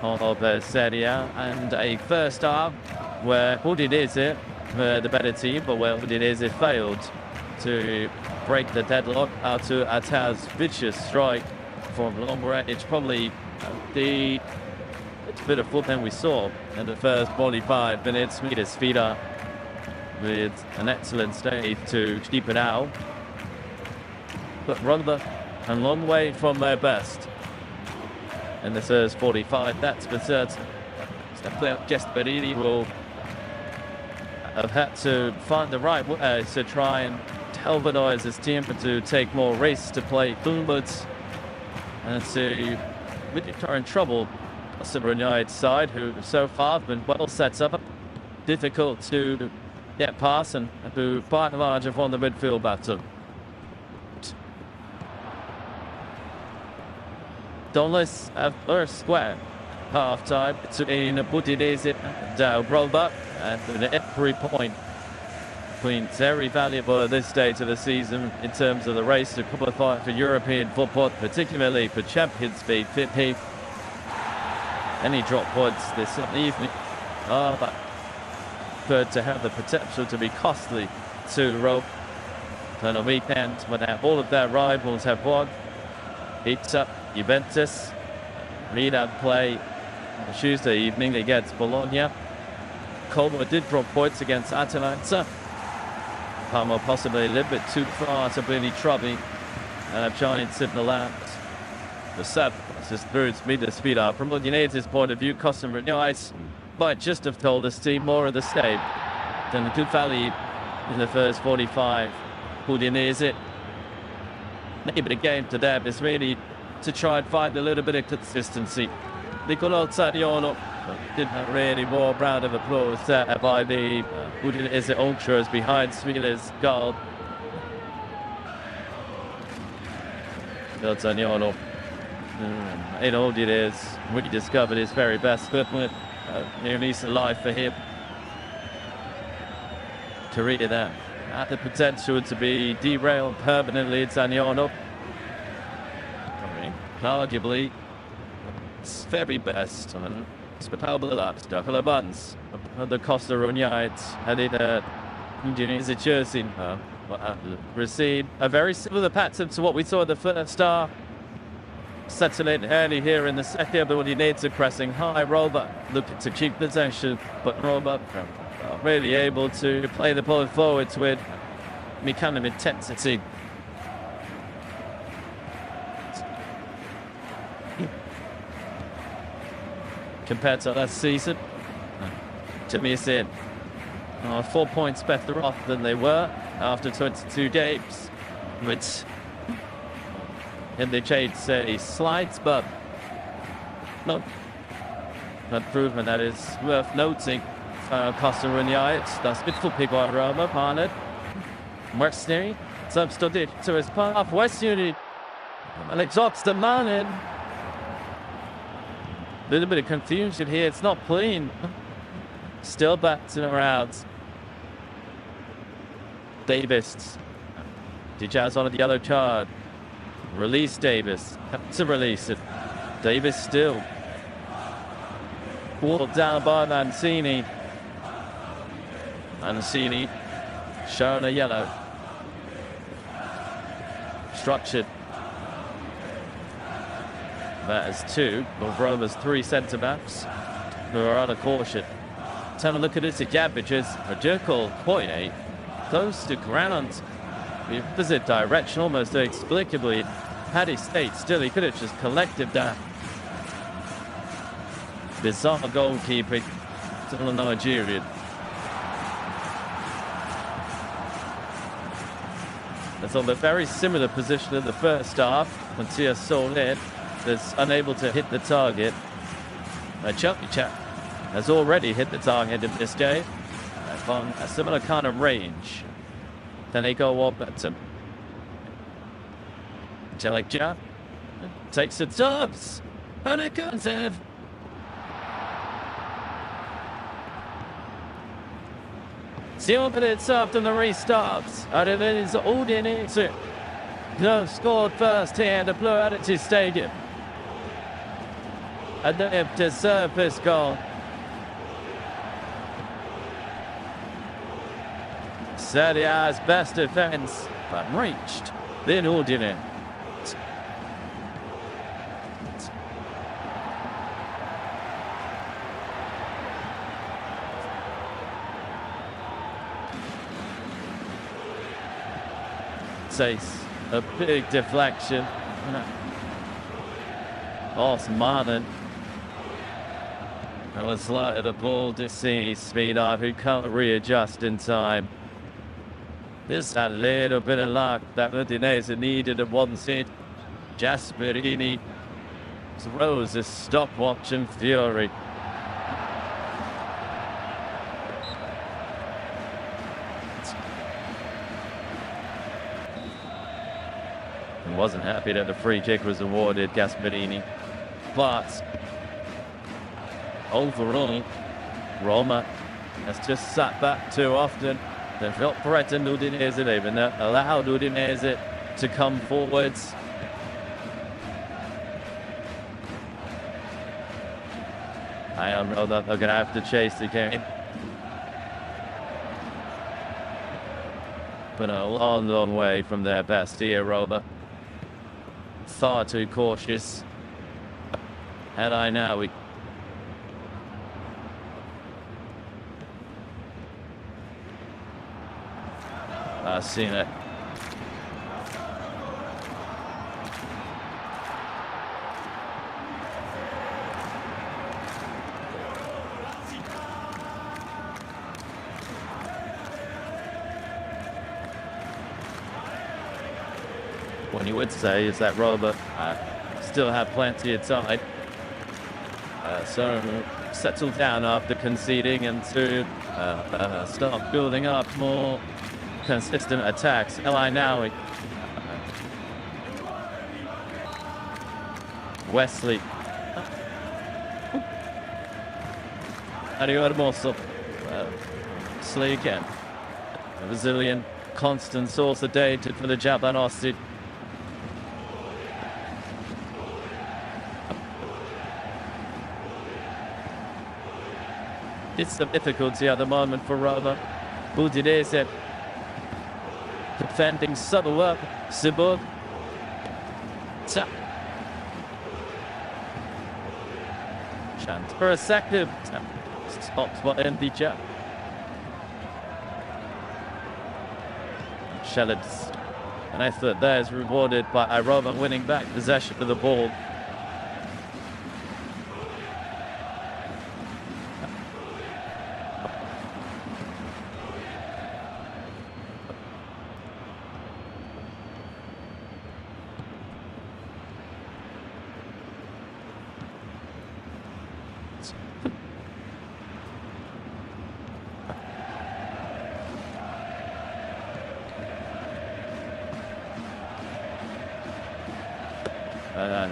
Of Serie, and a first half where Udinese were the better team, but where Udinese failed to break the deadlock out to Ataz's vicious strike from long range. Probably the bit of football we saw in the first 45 minutes. Midfielder with an excellent save to keep it out, but rather a long way from their best in the first 45, that's for certain. Serie will have had to find the right way to try and galvanize his team to take more risks, to play forwards, and to really try and trouble the Serie side, who so far have been well set up, difficult to get past, and who by and large have won the midfield battle. Dollars at first square. Half time between Udinese and Roma, and every point being very valuable at this stage of the season in terms of the race to qualify for European football, particularly for Champions League. Any drop points this evening are but to have the potential to be costly to Roma on a weekend when all of their rivals have won. It's up Juventus, Milan play on Tuesday evening against Bologna. Como did drop points against Atalanta. Como possibly a little bit too far to really trouble and giant signal out. The sub is through its midfielder. From Udinese's point of view, customer United might just have told us team more of the same than the good value in the first 45. Udinese, maybe the game to them is really to try and find a little bit of consistency. Nicolò Zaniolo didn't really warm round of applause by the Udinese ultras behind Sevilla's goal. Zaniolo, in all it is, really discovered his very best footwork. Nearly life for him. To read that had the potential to be derailed permanently. Zaniolo, arguably, it's very best on Spitable Labs, Double Buns, the Costa Unites, and in Udinese jersey, received a very similar pattern to what we saw in the first half. Settling early here in the second, but Udinese pressing high. Roma looking to keep possession, but Roma not really able to play the ball forwards with any kind of intensity. Compared to last season, to me it's 4 points better off than they were after 22 games, which indicates a slight but not improvement that is worth noting. Costa United, that's midfield at Roma, Barnett, Mercenary, substituted to his path, West Unity, Alex Oxton Manning. A little bit of confusion here, it's not clean. Still bouncing around. Davis. Dijaz on a yellow card. Release Davis. Have to release it. Davis still. Walled down by Mancini. Mancini showing a yellow. Structured. That is 2 of Roma's 3 centre-backs who are on a caution. Let's have a look at this gap, which is a Jerkle Poyet close to ground. The opposite direction, almost inexplicably. Paddy State still, he could have just collected that. Bizarre goalkeeping. Still a Nigerian. That's on the very similar position in the first half. Matthias Soler is unable to hit the target. Chap has already hit the target in this game on a similar kind of range. Then they go up at him. Jelikja takes the tops and it comes in. Still minutes after the restarts, and it is Udinese who scored first here at the Blue Attitude Stadium. And they have deserved this goal. Serie's best defence, but reached then Udinese. Takes a big deflection. Osmanen. It was like the ball to see speed off, who can't readjust in time. This had a little bit of luck that Udinese needed at one set. Gasperini throws a stopwatch in fury. He wasn't happy that the free kick was awarded, Gasperini. But overall, Roma has just sat back too often. They've not threatened Udinese, they've allowed Udinese to come forwards. I don't know that they're going to have to chase the game. But a long, long way from their best here, Roma. Far too cautious. And I know I've seen it. What you would say is that Roma still have plenty of time. So settle down after conceding and to start building up more consistent attacks. Eli Nowie. Wesley. Mario Hermoso. Sleek and a Brazilian constant source of data for the Japanosti. It's some difficulty at the moment for Roma. Udinese defending subtle work. Sibur. Chance for a second. Stops by Ndija. Shellets. An effort there is rewarded by Roma winning back possession of the ball.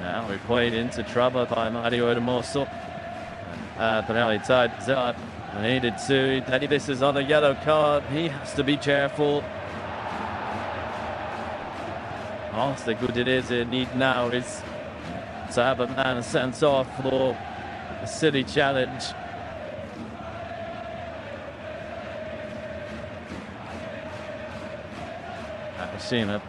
Now we're played into trouble by Mario Hermoso. Penalty tied up. Needed to. Davis is on a yellow card. He has to be careful. All the good it is in need now is to have a man sent off for a silly challenge. I've seen it.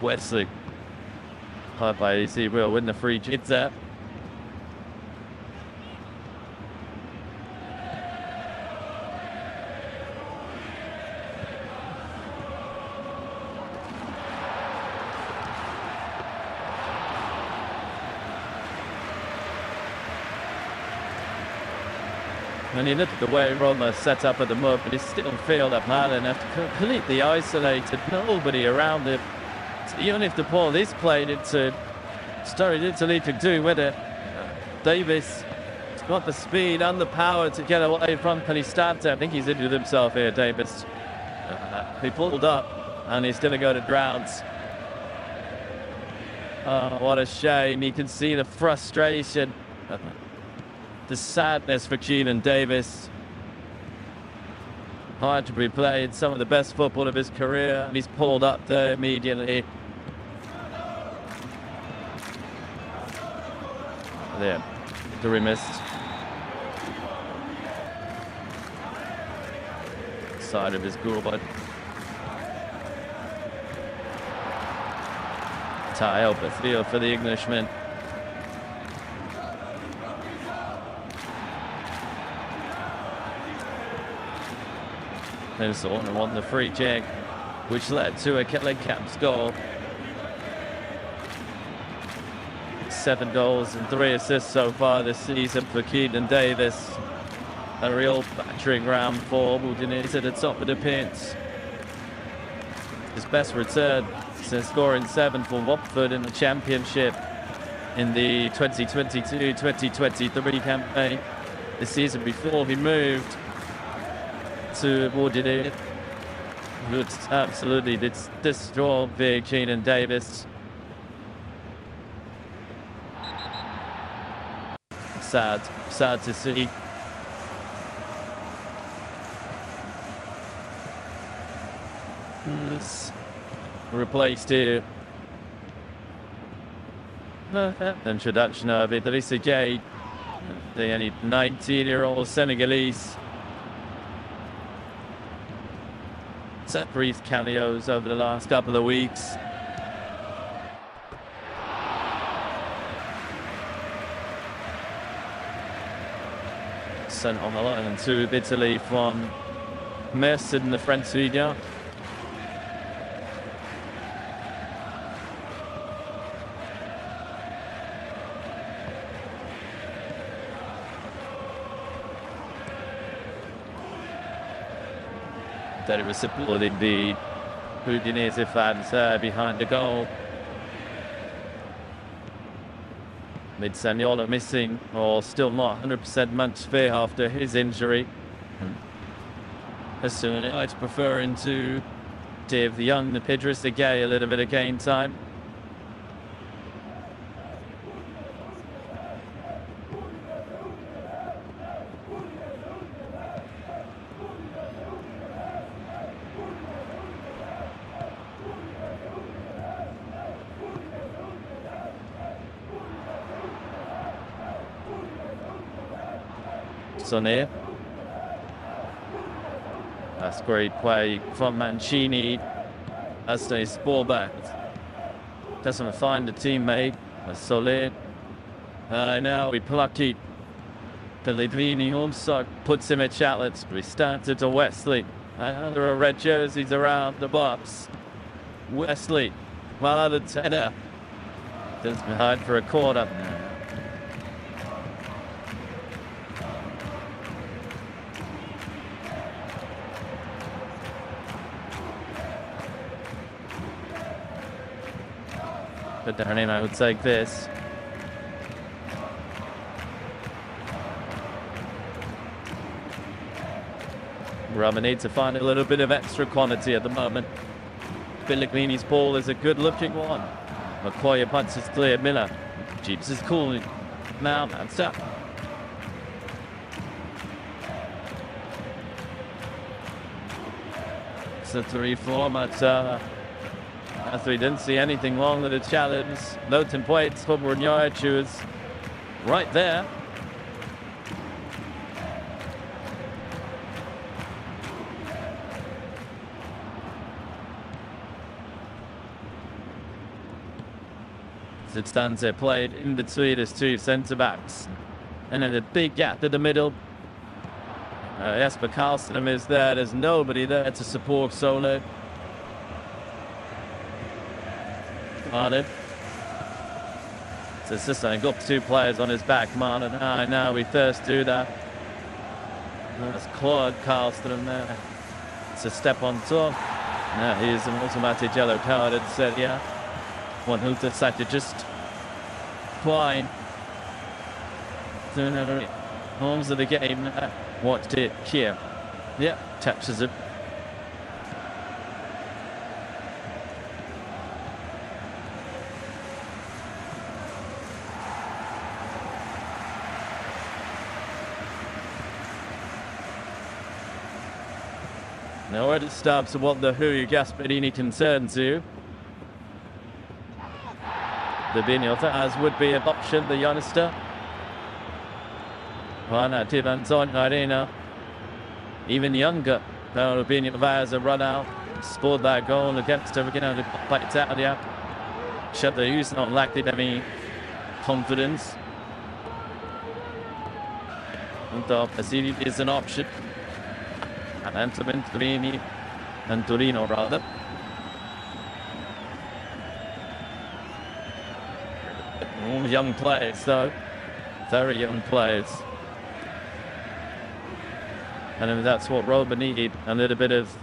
Wesley, hard by AC, will win the free kick there. When you look at the way Roma set up at the moment, he still feel that Marlon have completely isolated, nobody around him. Even if the ball is played into Story Italy could do with it. Davis has got the speed and the power to get away from Pelistante. I think he's injured himself here, Davis. He pulled up and he's going to go to grounds. Oh, what a shame. You can see the frustration, the sadness for Keelan Davis. Hard to be played some of the best football of his career, and he's pulled up there immediately. There, victory missed. Side of his goal, but tie up the field for the Englishman. Minnesota won the free kick, which led to a Kelly Camp's goal. 7 goals and 3 assists so far this season for Keelan Davis. A real battering round for Udinese at the top of the pits. His best return since scoring 7 for Watford in the Championship in the 2022-2023 campaign. The season before he moved to Udinese, would absolutely destroy big Keelan Davis. Sad to see. Replaced here. Introduction of Idrissa Gueye, the only 19-year-old Senegalese. Set brief cameos over the last couple of weeks. Sent on the line to Italy from Metz in the French Ligue. That it was supporting the Udinese fans behind the goal. Mid-Sagnola missing, or still not 100% Manchester after his injury. As soon as I'd preferring to give the young Idrissa Gueye a little bit of game time. Sonny. That's great play from Mancini as they spore back. Doesn't find a teammate. Solid. Now we pluck it. Pellegrini also puts him at challenge. We start it to Wesley. There are red jerseys around the box. Wesley, while the tenor. Just behind for a corner. But Darnino would take this. Roma need to find a little bit of extra quantity at the moment. Pellegrini's ball is a good-looking one. Makoya punches clear. Miller keeps his cool. Now that's up. It's a 3-4, but as we didn't see anything wrong with the challenge. Loten points for Brunei, who is right there. It stands there played in between his two centre-backs. And then a big gap in the middle. Jesper Karlström is there. There's nobody there to support Solo. Martin. So Sissone got two players on his back. Martin, now we first do that. That's Claude Karlström there. It's a step on top. Now here's an automatic yellow card at Serie. One who decided to just fine. Arms of the game. Watched it here. Yep, touches it. Now it stops to what the who Gasperini can turn to. The Vignota as would be an option, the youngster. Juana Tibanton Arena. Even younger. Vignota has a run out. Scored that goal against Italia. Shut the use, not lacking any confidence. And Basili is an option. And Antoine Turini and Torino rather. All young players though, very young players. And that's what Roma needed, a little bit of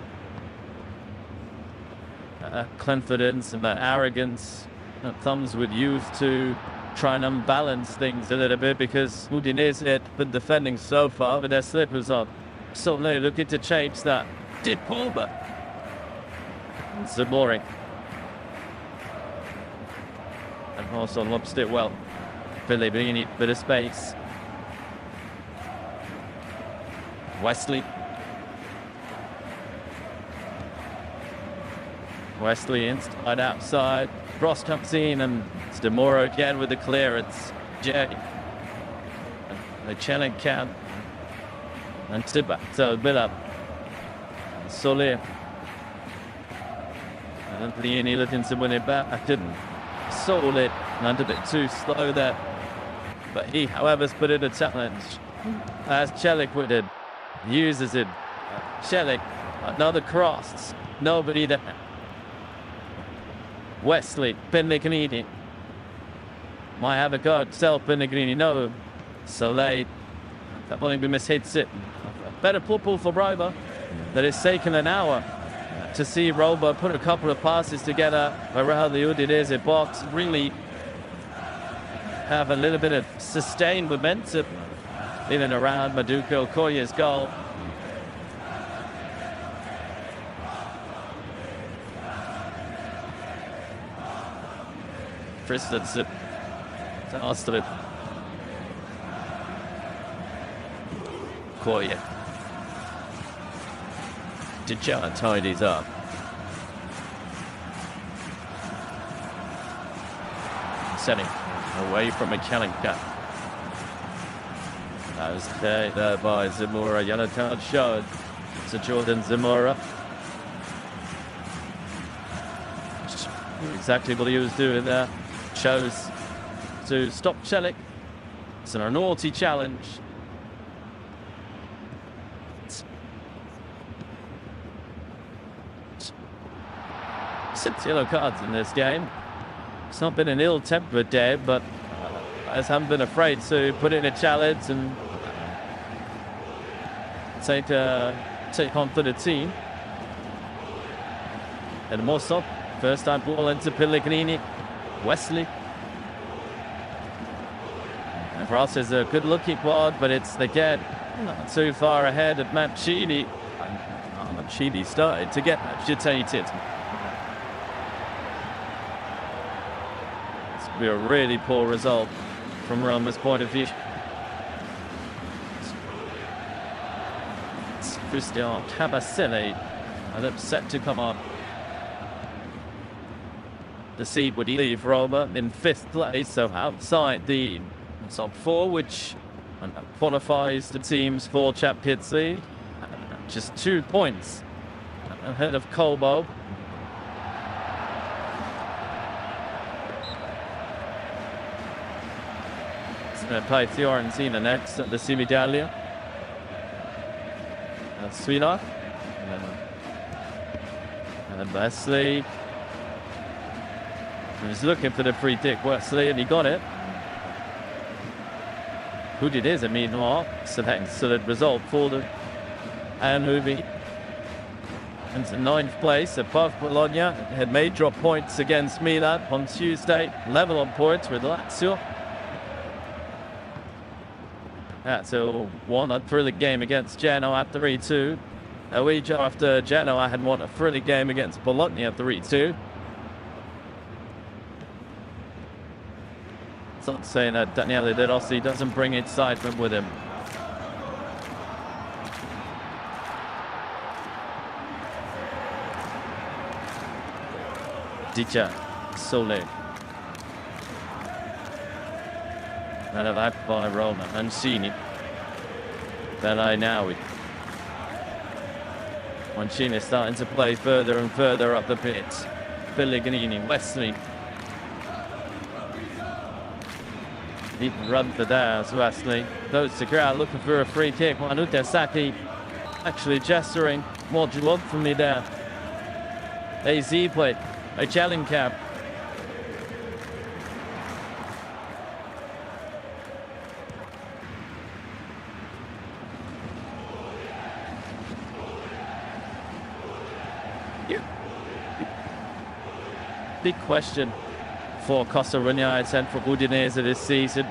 confidence and that arrogance that comes with youth to try and unbalance things a little bit, because Udinese had been defending so far with their slippers on. So they're looking to change that. Did Pulver. Zamori. And also lobs it well. Pellegrini, bit of space. Wesley. Wesley inside, outside. Ross comes in and it's Demoro again with the clearance. Jay. The challenge count. And Tiba, so Miller, Soler, and Lieni looking to win it back. I didn't. Solid, and a bit too slow there. But he, however, has put in a challenge. As Celik with it, uses it. Celik, another cross. Nobody there. Wesley, Pellegrini. Might have a go. Self Pellegrini, no. Soleil. That only be mishits it. Better football for Roma. That it's taken an hour to see Roma put a couple of passes together around the Udinese box. Really have a little bit of sustained momentum in and around Maduka Okoye's goal. Christensen to Osterlund. Okoye. Dejan tidies up. Setting away from Mikalenka. As there by Zamora. Yellow card showed to Jordan Zamora. exactly what he was doing there. Chose to stop Celik. It's a naughty challenge. 6 yellow cards in this game. It's not been an ill-tempered day, but I haven't been afraid to put in a challenge and take on for the team. And Mosso, first time ball into Pellegrini. Wesley. And for us, it's a good-looking quad, but it's again not too far ahead of Mancini. And Mancini started to get agitated. It's be a really poor result from Roma's point of view. It's Christian Tabasile, and upset to come on. The seed would leave Roma in 5th place, so outside the top 4, which qualifies the teams for Champions League. Just 2 points ahead of Como. It's going to play Fiorentina next at the Semidalia. Suina. And Wesley. He was looking for the free kick, Wesley, and he got it. Udinese, meanwhile, solid result for them. And moving into 9th place above Bologna. Had made drop points against Milan on Tuesday. Level on points with Lazio. Lazio won a thrilling game against Genoa at 3-2. A week after Genoa had won a thrilling game against Bologna at 3-2. It's not saying that Daniele De Rossi doesn't bring excitement with him. Dicha, Sole. And a back by Roma. Mancini. Benainawi. Mancini starting to play further and further up the pitch. Pellegrini, Wesley. He can run for theirs, Wesley. Goes to ground looking for a free kick. Manuta Saki actually gesturing. What do you want from me there? AZ play. A challenge cap. Big question for Costa United and for Udinese this season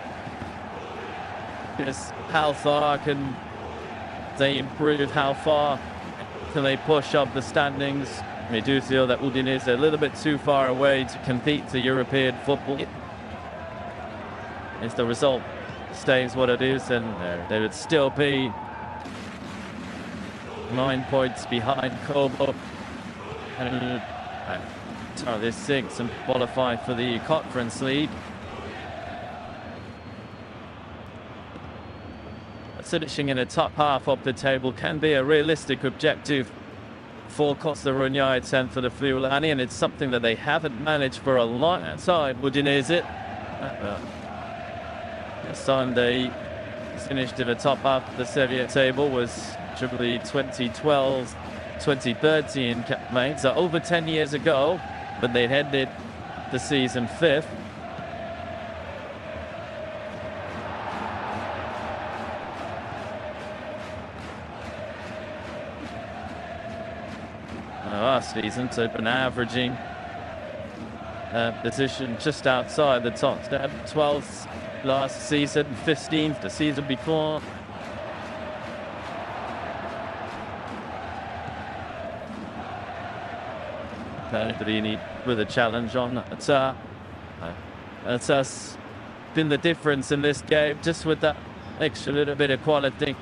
is how far can they improve, how far can they push up the standings. We do feel that Udinese are a little bit too far away to compete for European football. If the result stays what it is, then they would still be 9 points behind Como. And this 6 and qualify for the Conference League. Finishing in the top half of the table can be a realistic objective for Costa United and for the Friulani, and it's something that they haven't managed for a long time. Udinese, last time they finished in the top half of the Serie table was probably 2012, 2013 campaign, so over 10 years ago. But they ended the season 5th. Last season, so been averaging position just outside the top 10. 12th last season, 15th the season before. Pellegrini with a challenge on that. That's us been the difference in this game, just with that extra little bit of quality.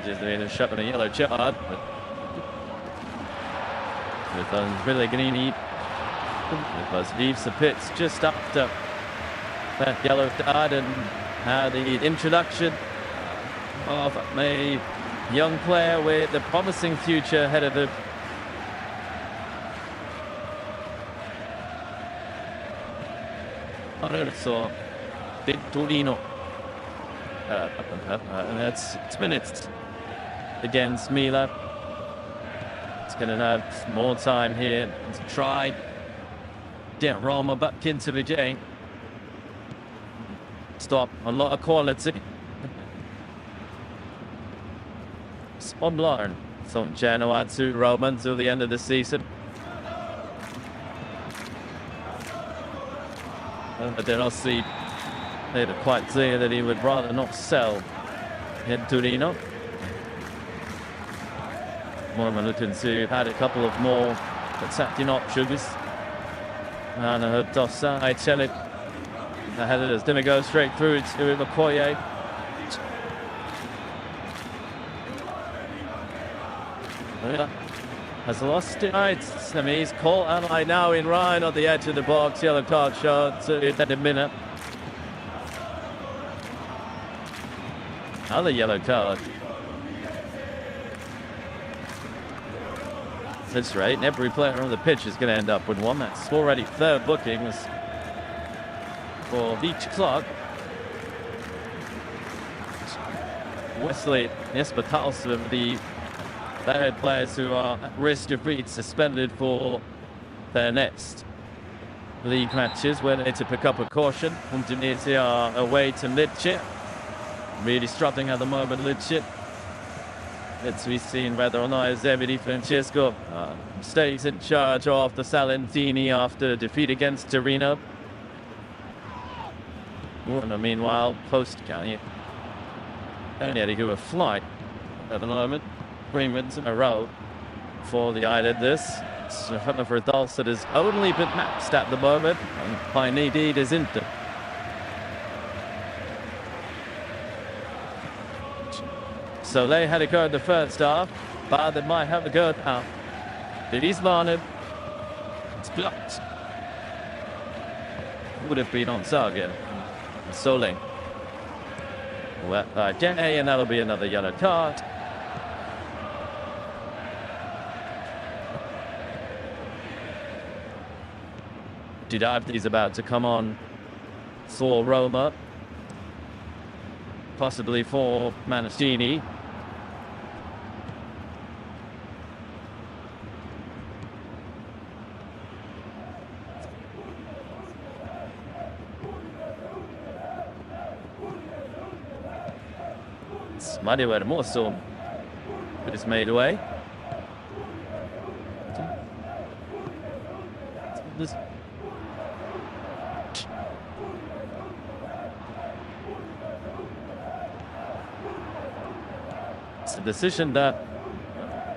Just doing a shot on a yellow card. With Pellegrini, leaves the pitch just after that yellow card and the introduction of a young player with a promising future ahead of him. Adesso Torino. That's minutes against Milan. It's going to have more time here to try get Roma back into the game. Stop a lot of quality. Spomblaren from Genoa to Roma until the end of the season. But then I'll see made it quite clear that he would rather not sell in Torino. Roma looking to add a couple of more attacking options. And a hooked offside, Serie. The header is going to go straight through to Okoye. Has lost it. Right, he's caught ally now in Ryan on the edge of the box. Yellow card shot to at the minute. Another yellow card. That's right. Every player on the pitch is going to end up with one. That's already third bookings for each club. Wesley, Jesper Karlsson, the third players who are at risk of being suspended for their next league matches, where they need to pick up a caution. Udinese are away to Lecce. Really struggling at the moment, Lecce. It's to be seen whether or not Eusebio Francesco stays in charge of the Salentini after defeat against Torino. Meanwhile, post-Cagney. Cagney who are flight at the moment. 3 wins in a row for the Island. This one of results that has only been matched at the moment by indeed is Inter. So they had a go in the first half, but they might have a go now. It is Varnum. It's blocked. Would have been on target. Soling. Well, and that'll be another yellow card. Didabdi's about to come on for Roma. Possibly for Mancini. Mario Hermoso is made away. It's a decision that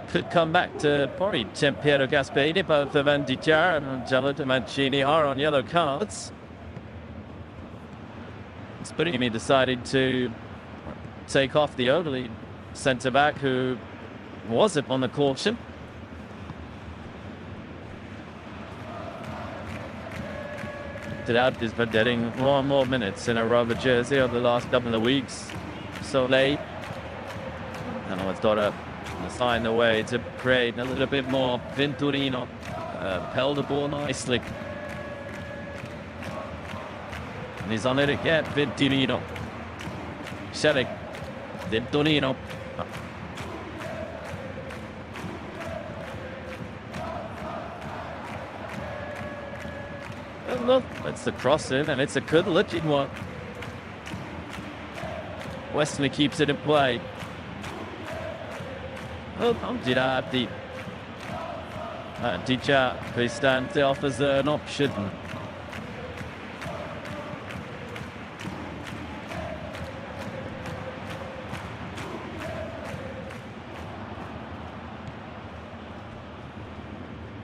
could come back to probably Piero Gasperini. Both Vendicar and Gianluca Mancini are on yellow cards. Sperini decided to take off the only centre-back who wasn't on the caution. Out has been getting more and more minutes in a Roma jersey over the last couple of weeks. So late. And it's got to find a way to create a little bit more. Venturino held the ball nicely. And he's on it again. Venturino. Serie. Venturino. Look, that's the cross in, and it's a good looking one. Wesley keeps it in play. Oh, Girardi. Dicha Cristante offers an option.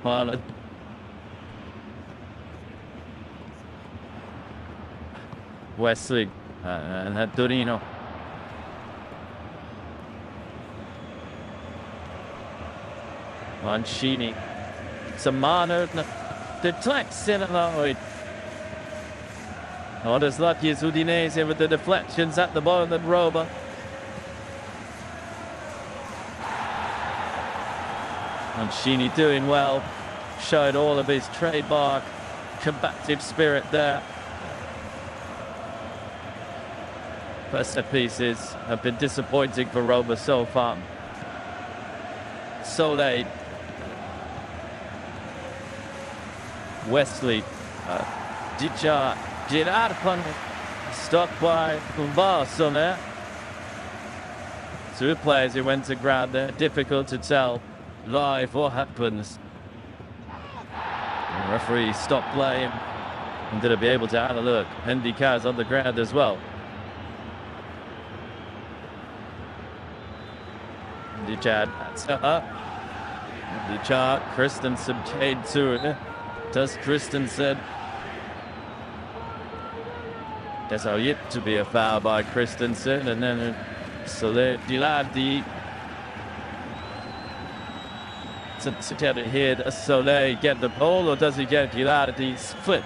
Well, Wesley and Torino. Mancini. Samano deflects in Lloyd. Not as lucky as Udinese with the deflections at the moment, Roma. And Sheeny doing well, showed all of his trademark combative spirit there. First set pieces have been disappointing for Roma so far. Soleil, Wesley, Girard, stopped by Kumbason there. Two players who went to grab there. Difficult to tell live what happens. The referee stopped playing. And did it be able to have a look? Hendy Kaz on the ground as well. Dichad, Christensen came to it. Does Christensen? There's yet to be a foul by Christensen, and then Soleil Gilardi. To here, does Soleil get the ball, or does he get Gilardi's foot?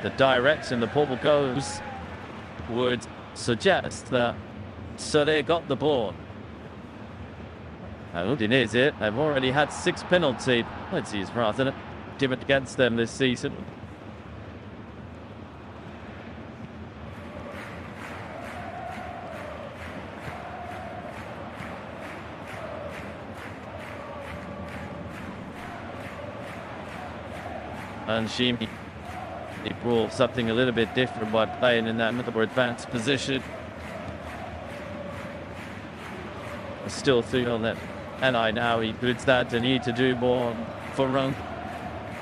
The direction the ball goes would suggest that Soleil got the ball. Udinese, they've already had 6 penalties rather given against them this season. And Shimi, he brought something a little bit different by playing in that more advanced position. Still through on that. And now he puts that to need to do more for Rome.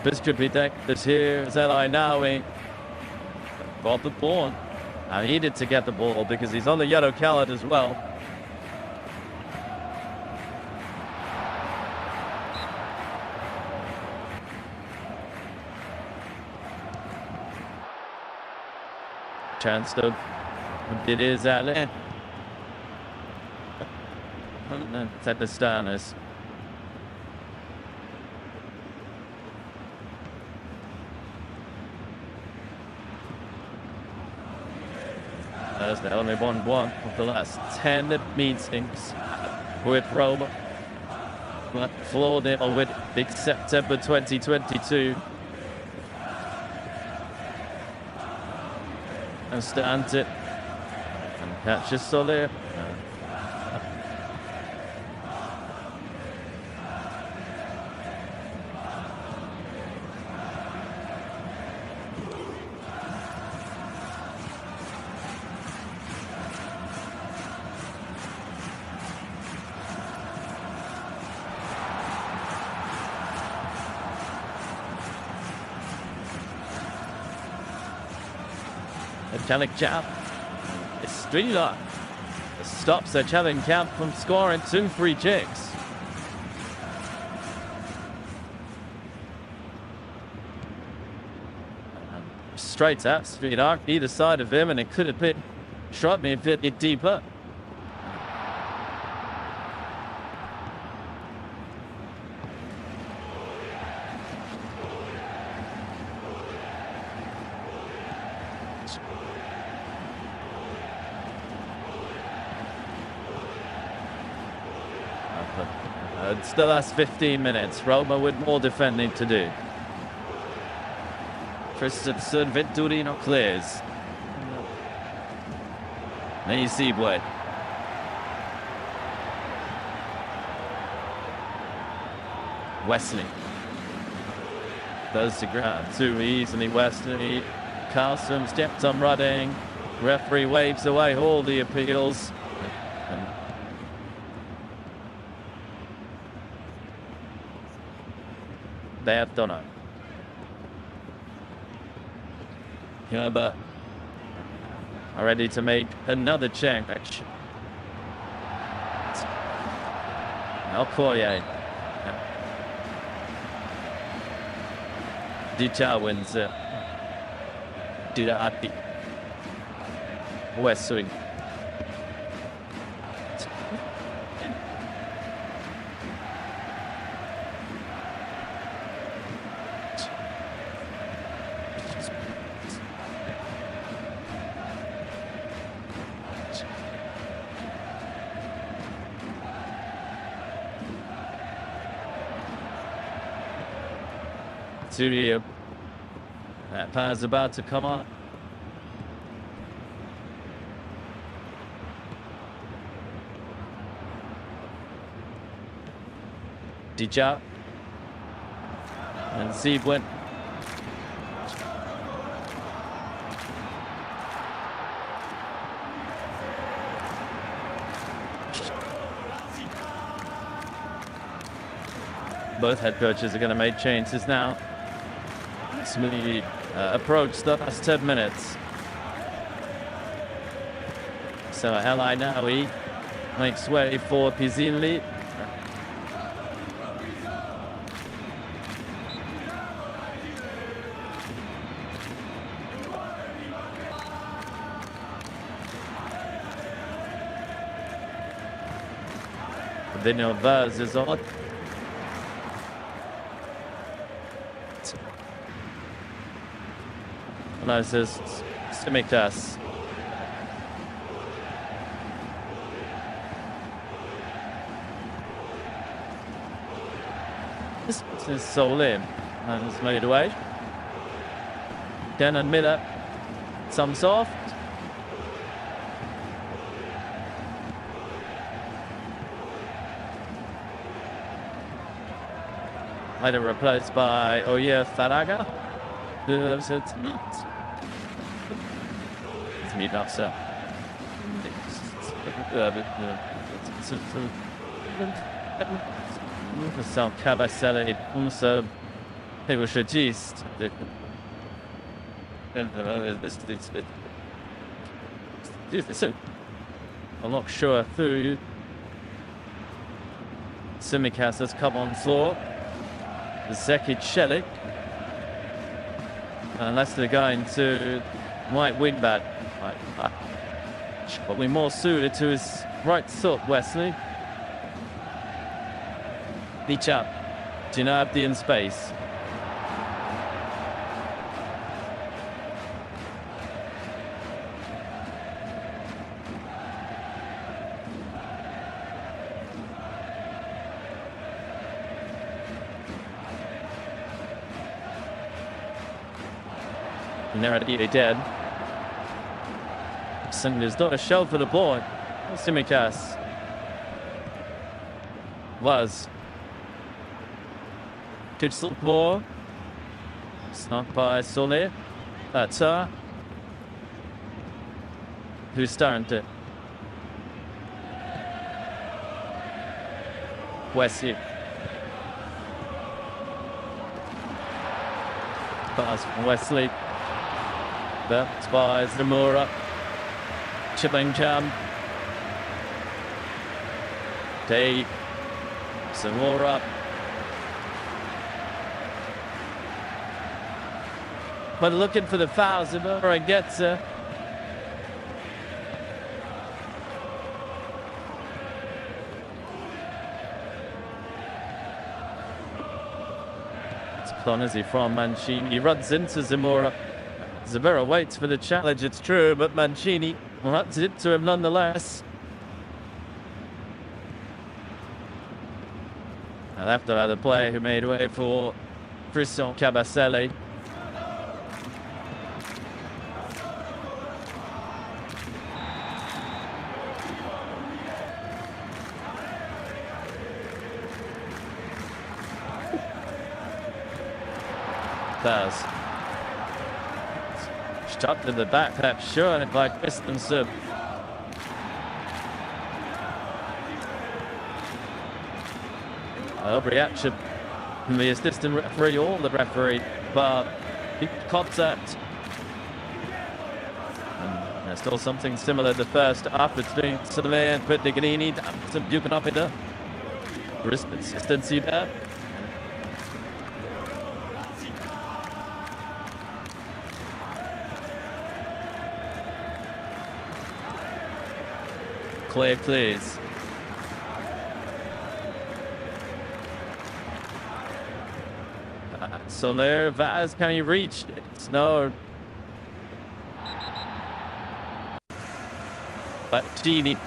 This could be this here is Nawi. Got the ball. I needed to get the ball because he's on the yellow card as well. Chance to it is Alan. It's at the Stanners. There's the only 1-1 of the last 10 meetings with Roma. But floored it with big September 2022. And stands it and catches Soleil. Challenge Camp is Streeter. It stops the Challenge Camp from scoring 2 free kicks. Straight at Streeter, either side of him, and it could have been shot me a bit deeper. It's the last 15 minutes. Roma with more defending to do. Christensen, Venturino clears. Nizibwe. Wesley. Does the ground too easily. Wesley. Carlson stepped on running. Referee waves away all the appeals. They have done it. Gerber are ready to make another change. Okoye. Dicha wins it. Dirati. West swing. Serie. That pass about to come on. Dijak. And Siebwin. Both head coaches are going to make changes now. Smoothly approach the last 10 minutes. So Eli Nawi makes way for Pizzilli. Daniel Vaz is on. Nice Simikas. This is Solim and it's made away. Denon Miller, some soft. Either replaced by Oyer Faraga. It's not. It's me now, sir. Some Cabasele, also people should gist. I'm not sure who Simikas has come on floor. Zeki Celik. Unless they're going to white wingback. Probably more suited to his right foot, Wesley. Dijak. Ginabdi in space. And they're already dead. There's not a shell for the ball. Simikas was good ball. Snuck by Solé. That's who's starting to Wesley. Pass from Wesley. That's by Zamora. Chibingham. Dave. Zamora. But looking for the foul, Zamora gets her. It's Clonazzi from Mancini. He runs into Zamora. Zamora waits for the challenge, it's true, but Mancini runs into him nonetheless. And after the player who made way for Christian Cabasele. Does. Shot to the back, perhaps sure by Christensen. Reaction from the assistant referee or the referee, but contact. And there's still something similar to the first half between Serie and Pellegrini. Some duking up in there. Consistency there. Clear, please. Soler, Vaz, can you reach it? No. But Gini.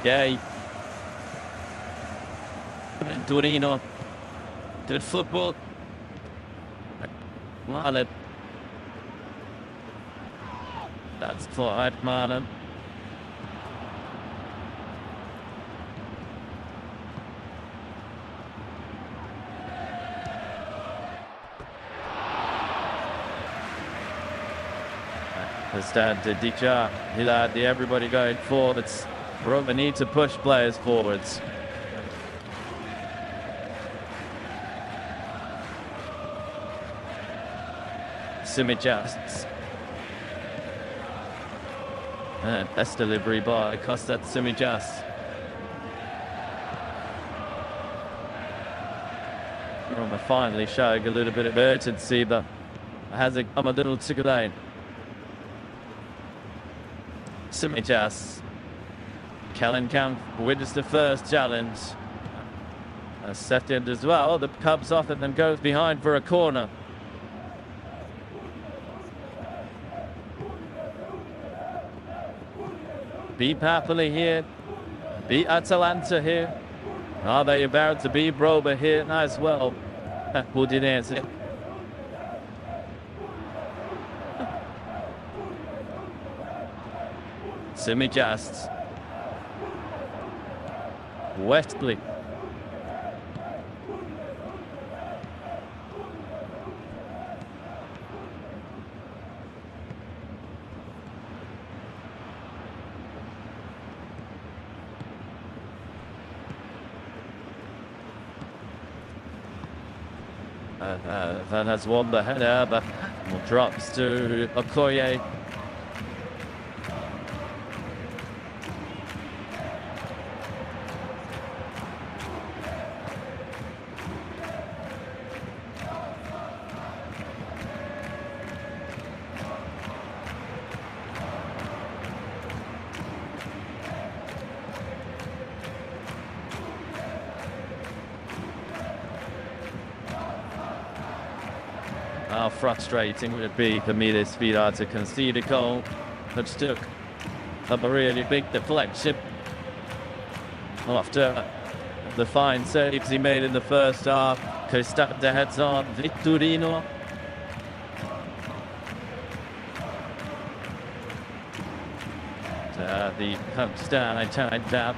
Gay. Torino. Good football. Marlon. That's for Marlon. Stand to Dicha. Everybody going forwards. Roma need to push players forwards. Simicas. And best delivery by Kostas Simicas. Roma finally showing a little bit of urgency, but has it come a little too late. Simicas. Kellenkamp wins the first challenge. A second as well. The Cubs off and then goes behind for a corner. Beat Napoli here. Beat Atalanta here. Are they about to beat Roma here as well? Udinese. Simicas. Wesley. Van has won the header, but drops to Okoye. How frustrating would it be for me this Serie to concede a goal that took a really big deflection after the fine saves he made in the first half. Costante heads on Vittorino. The comes down, tied down.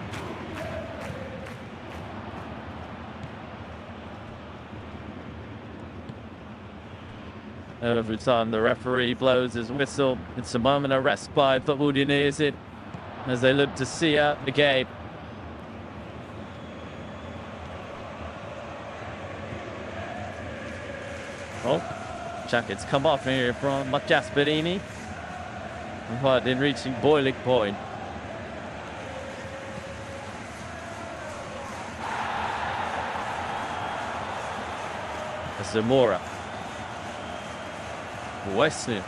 Every time the referee blows his whistle, it's a moment of respite for Udinese as they look to see out the game. Oh, jackets come off here from Gasperini, but in reaching boiling point. Zamora. Wesley.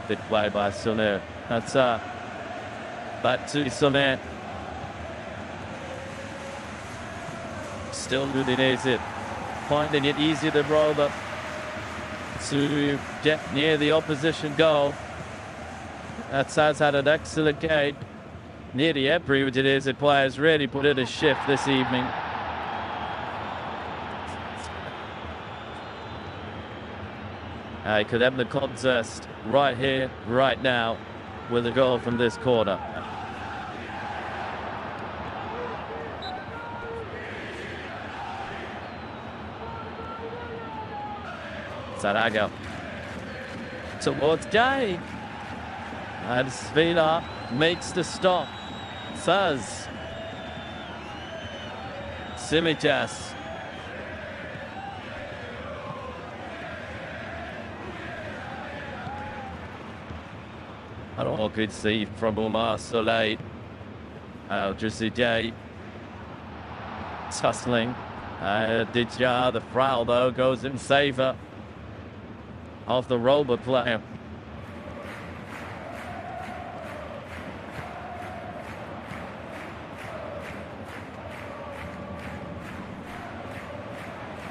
Bit wide by Soler. That's back to Soler. Still Udinese finding it easier to roll up to get near the opposition goal. That has had an excellent game. Nearly every Udinese players really put in a shift this evening. He could have the contest right here, right now, with a goal from this corner. Zarago towards Gay. And Svila makes the stop. Saz. Simicas. Oh, good save from Omar Soleil. Jay tussling. Didja, the foul though, goes in favour of the Roma player.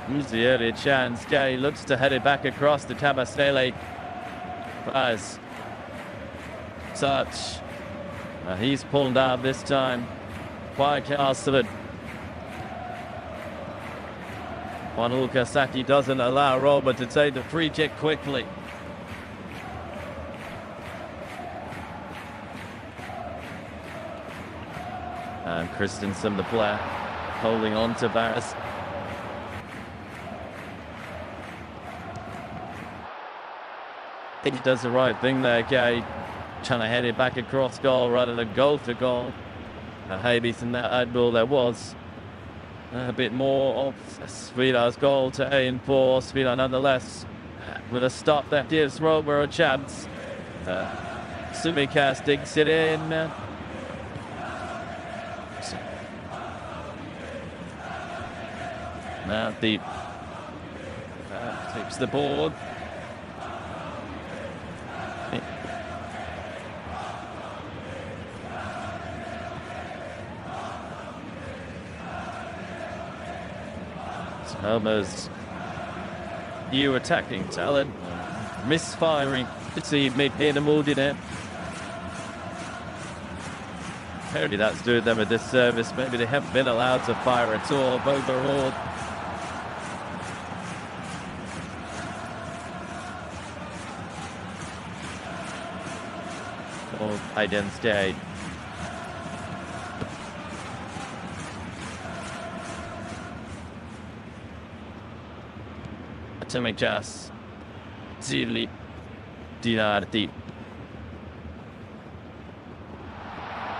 Here's the earlier chance. Gay looks to head it back across to Tabastele. Pass. Touch. He's pulled out this time. by Castleton. Juan Saki doesn't allow Roma to take the free kick quickly. And Christensen, the player, holding on to Barris. He does the right thing there, Gay. Trying to head it back across goal rather than goal to goal. And Hades in that ad ball there was a bit more of Svila's goal to aim for. Svila nonetheless with a stop that gives Roma a chance. Sumikas digs it in. Now deep. Takes the board. Roma's new attacking talent misfiring this evening in Udinese. Apparently that's doing them a disservice. Maybe they haven't been allowed to fire at all overall. Against Day. Atomic Jazz. Zilli. Dinardi.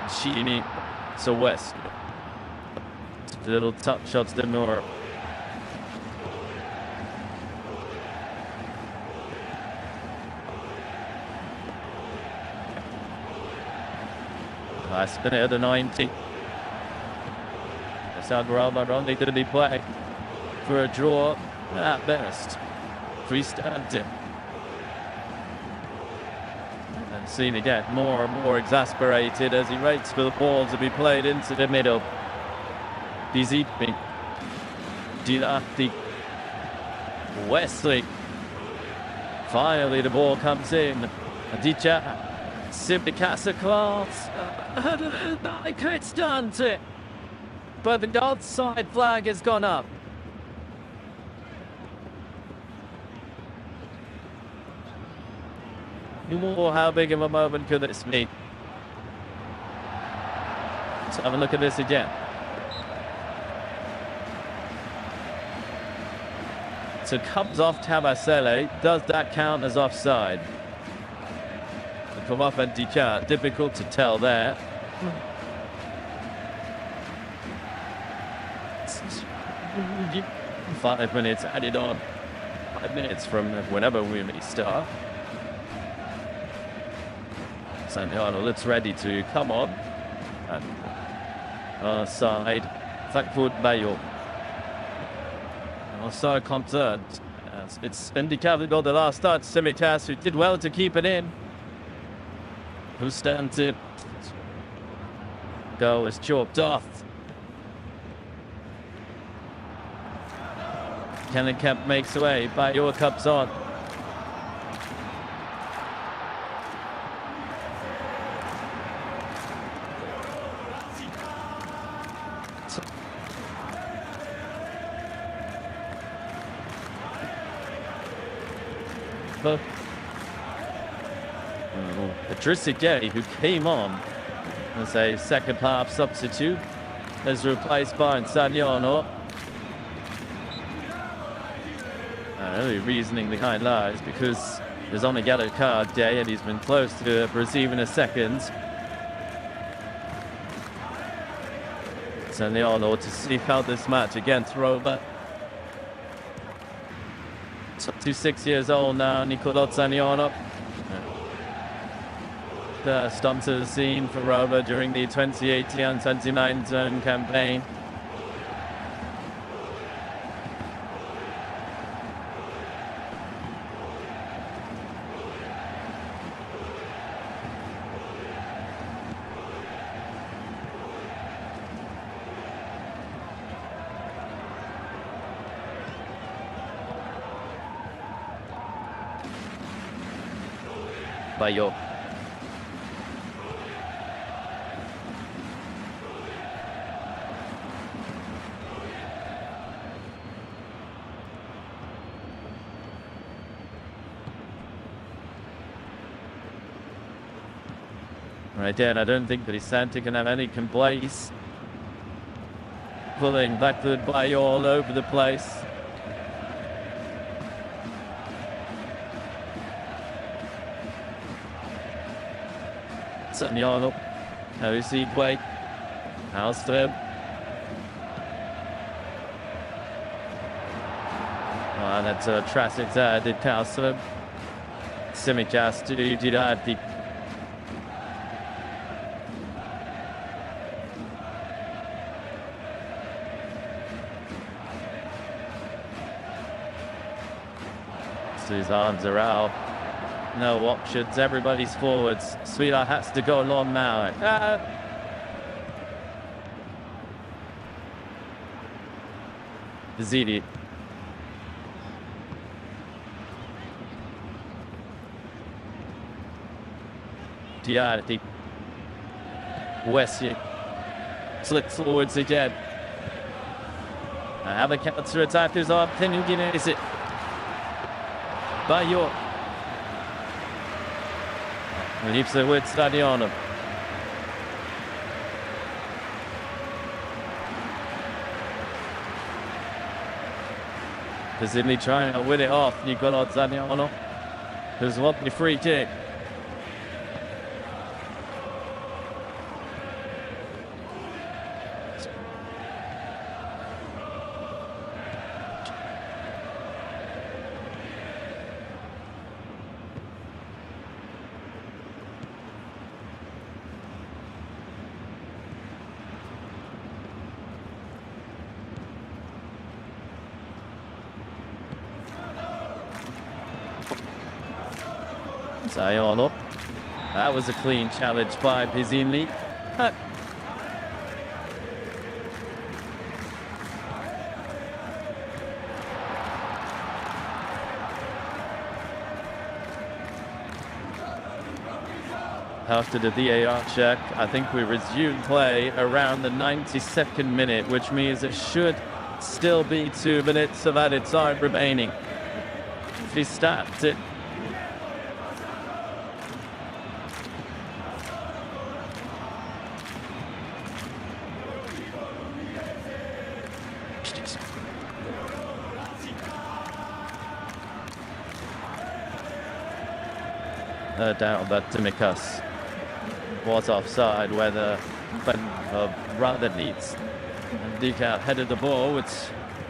Shini. So West. Little touch shots to Nor. Last minute of the 90. Roma only did he play for a draw at best. Freestanding. And seen again more and more exasperated as he waits for the ball to be played into the middle. Dizippi. Dinardi. Wesley. Finally the ball comes in. Adicha. Simply casts a class. It's done to it. But the outside flag has gone up. Oh, how big of a moment could this be? Let's have a look at this again. So comes off Tabasele. Does that count as offside? Come up and Dicha. Difficult to tell there. 5 minutes added on. 5 minutes from whenever we may start. Santiano looks ready to come on. And our side, Frankfurt Bayo. Our side concerned. It's indicated on the last start. Simitas, who did well to keep it in. Who stands it? Goal is chalked off. Kemp makes away. Bayo comes on. Patricia Gay, who came on as a second half substitute, is replaced by Saniano. Early reasoning behind lies because there's on a yellow card day and he's been close to receiving a second. Saniano to sleep out this match against Roma. 26 years old now, Nicolò Zaniolo. Stumps to the scene for Roma during the 2018-2019 campaign. Bayo. Right then, I don't think that his Santa can have any complaints. Pulling backward by all over the place. Sagnano. How's he play? Hallström. Oh, that's a tragic där, det Hallström. Simicas to Girardi. His arms are out. No options. Everybody's forwards. Sweetheart has to go long now. Zidi. Diardi. Wesley. Slips forwards again. Have a counter attack is up. Can you get it? Bayo. Leaves it with Stadiano. Zidley trying to win it off. Nicola Zaniano. There's one free kick. Zaniano. That was a clean challenge by Pizzini. After the VAR check, I think we resumed play around the 92nd minute, which means it should still be 2 minutes of added time remaining. If he starts it. Down, but Timikas was offside where the rather needs. And Dika headed the ball, which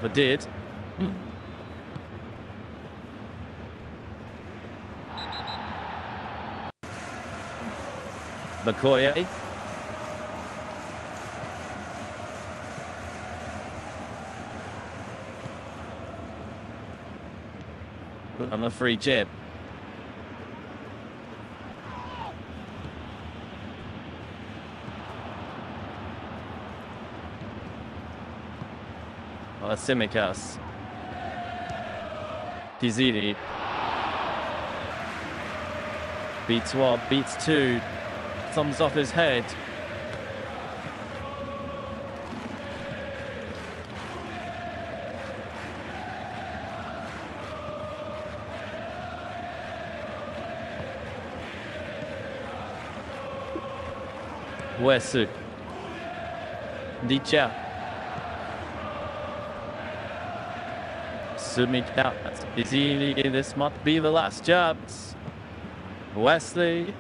they did. McCoy. On the free chip. Simicas. Pizzini. Beats one, beats two. Thumbs off his head. Wesu. Dicha. That's Pizzini. This might be the last chance. Wesley.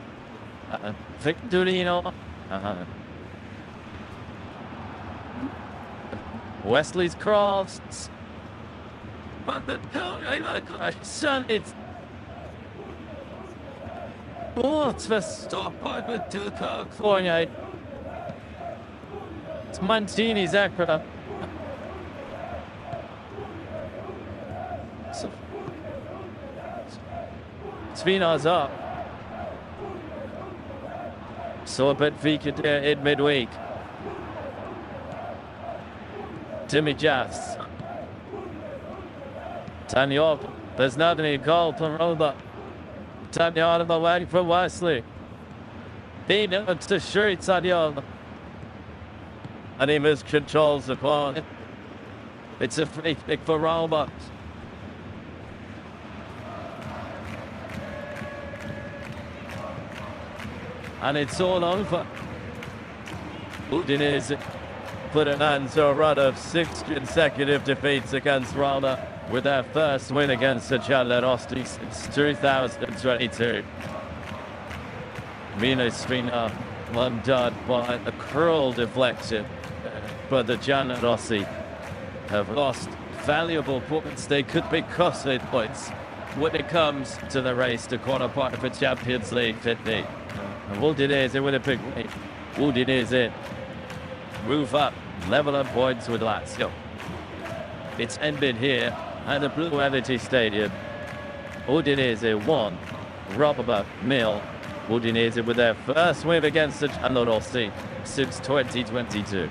Victorino. Wesley's crossed. But the son, it's stop with Tuka Fournier. It's Mancini's Acra. Svina's up. So a bit Vika in midweek. Timmy Jass. Tanya, there's not any goal from Roma. Tanya on the way from Wesley. He knows to shoot Tanya. And he miscontrols the ball. It's a free kick for Roma. And it's all over. Udinese put an end to a run of 6 consecutive defeats against Roma with their first win against the Giallorossi since 2022. Minestrina undone by a cruel deflection, but the Giallorossi have lost valuable points. They could be costly points when it comes to the race to qualify for Champions League 50. Udinese with a big win. Udinese move up, level up points with Lazio. It's ended here at the Blue Energy Stadium. Udinese 1, Roma 0. Udinese with their first win against the Giallorossi since 2022.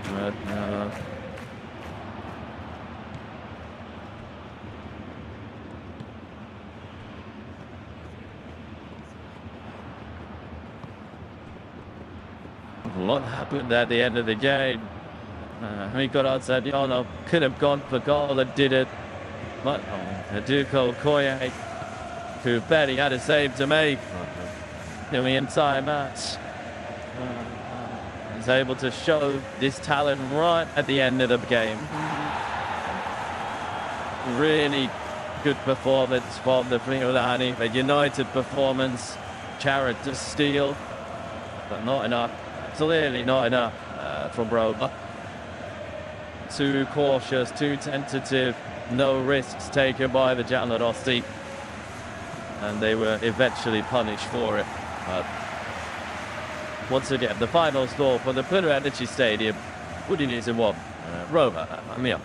A lot happened at the end of the game. Rico Alzadiano could have gone for goal and did it. But Duco Koye, who barely had a save to make in the entire match, is able to show this talent right at the end of the game. Really good performance from the Friulani. A United performance, character steal, but not enough. Clearly not enough from Roma. Too cautious, too tentative, no risks taken by the Giallorossi, and they were eventually punished for it. Once again, the final score for the Blue Energy Stadium: Udinese 1, Roma 0.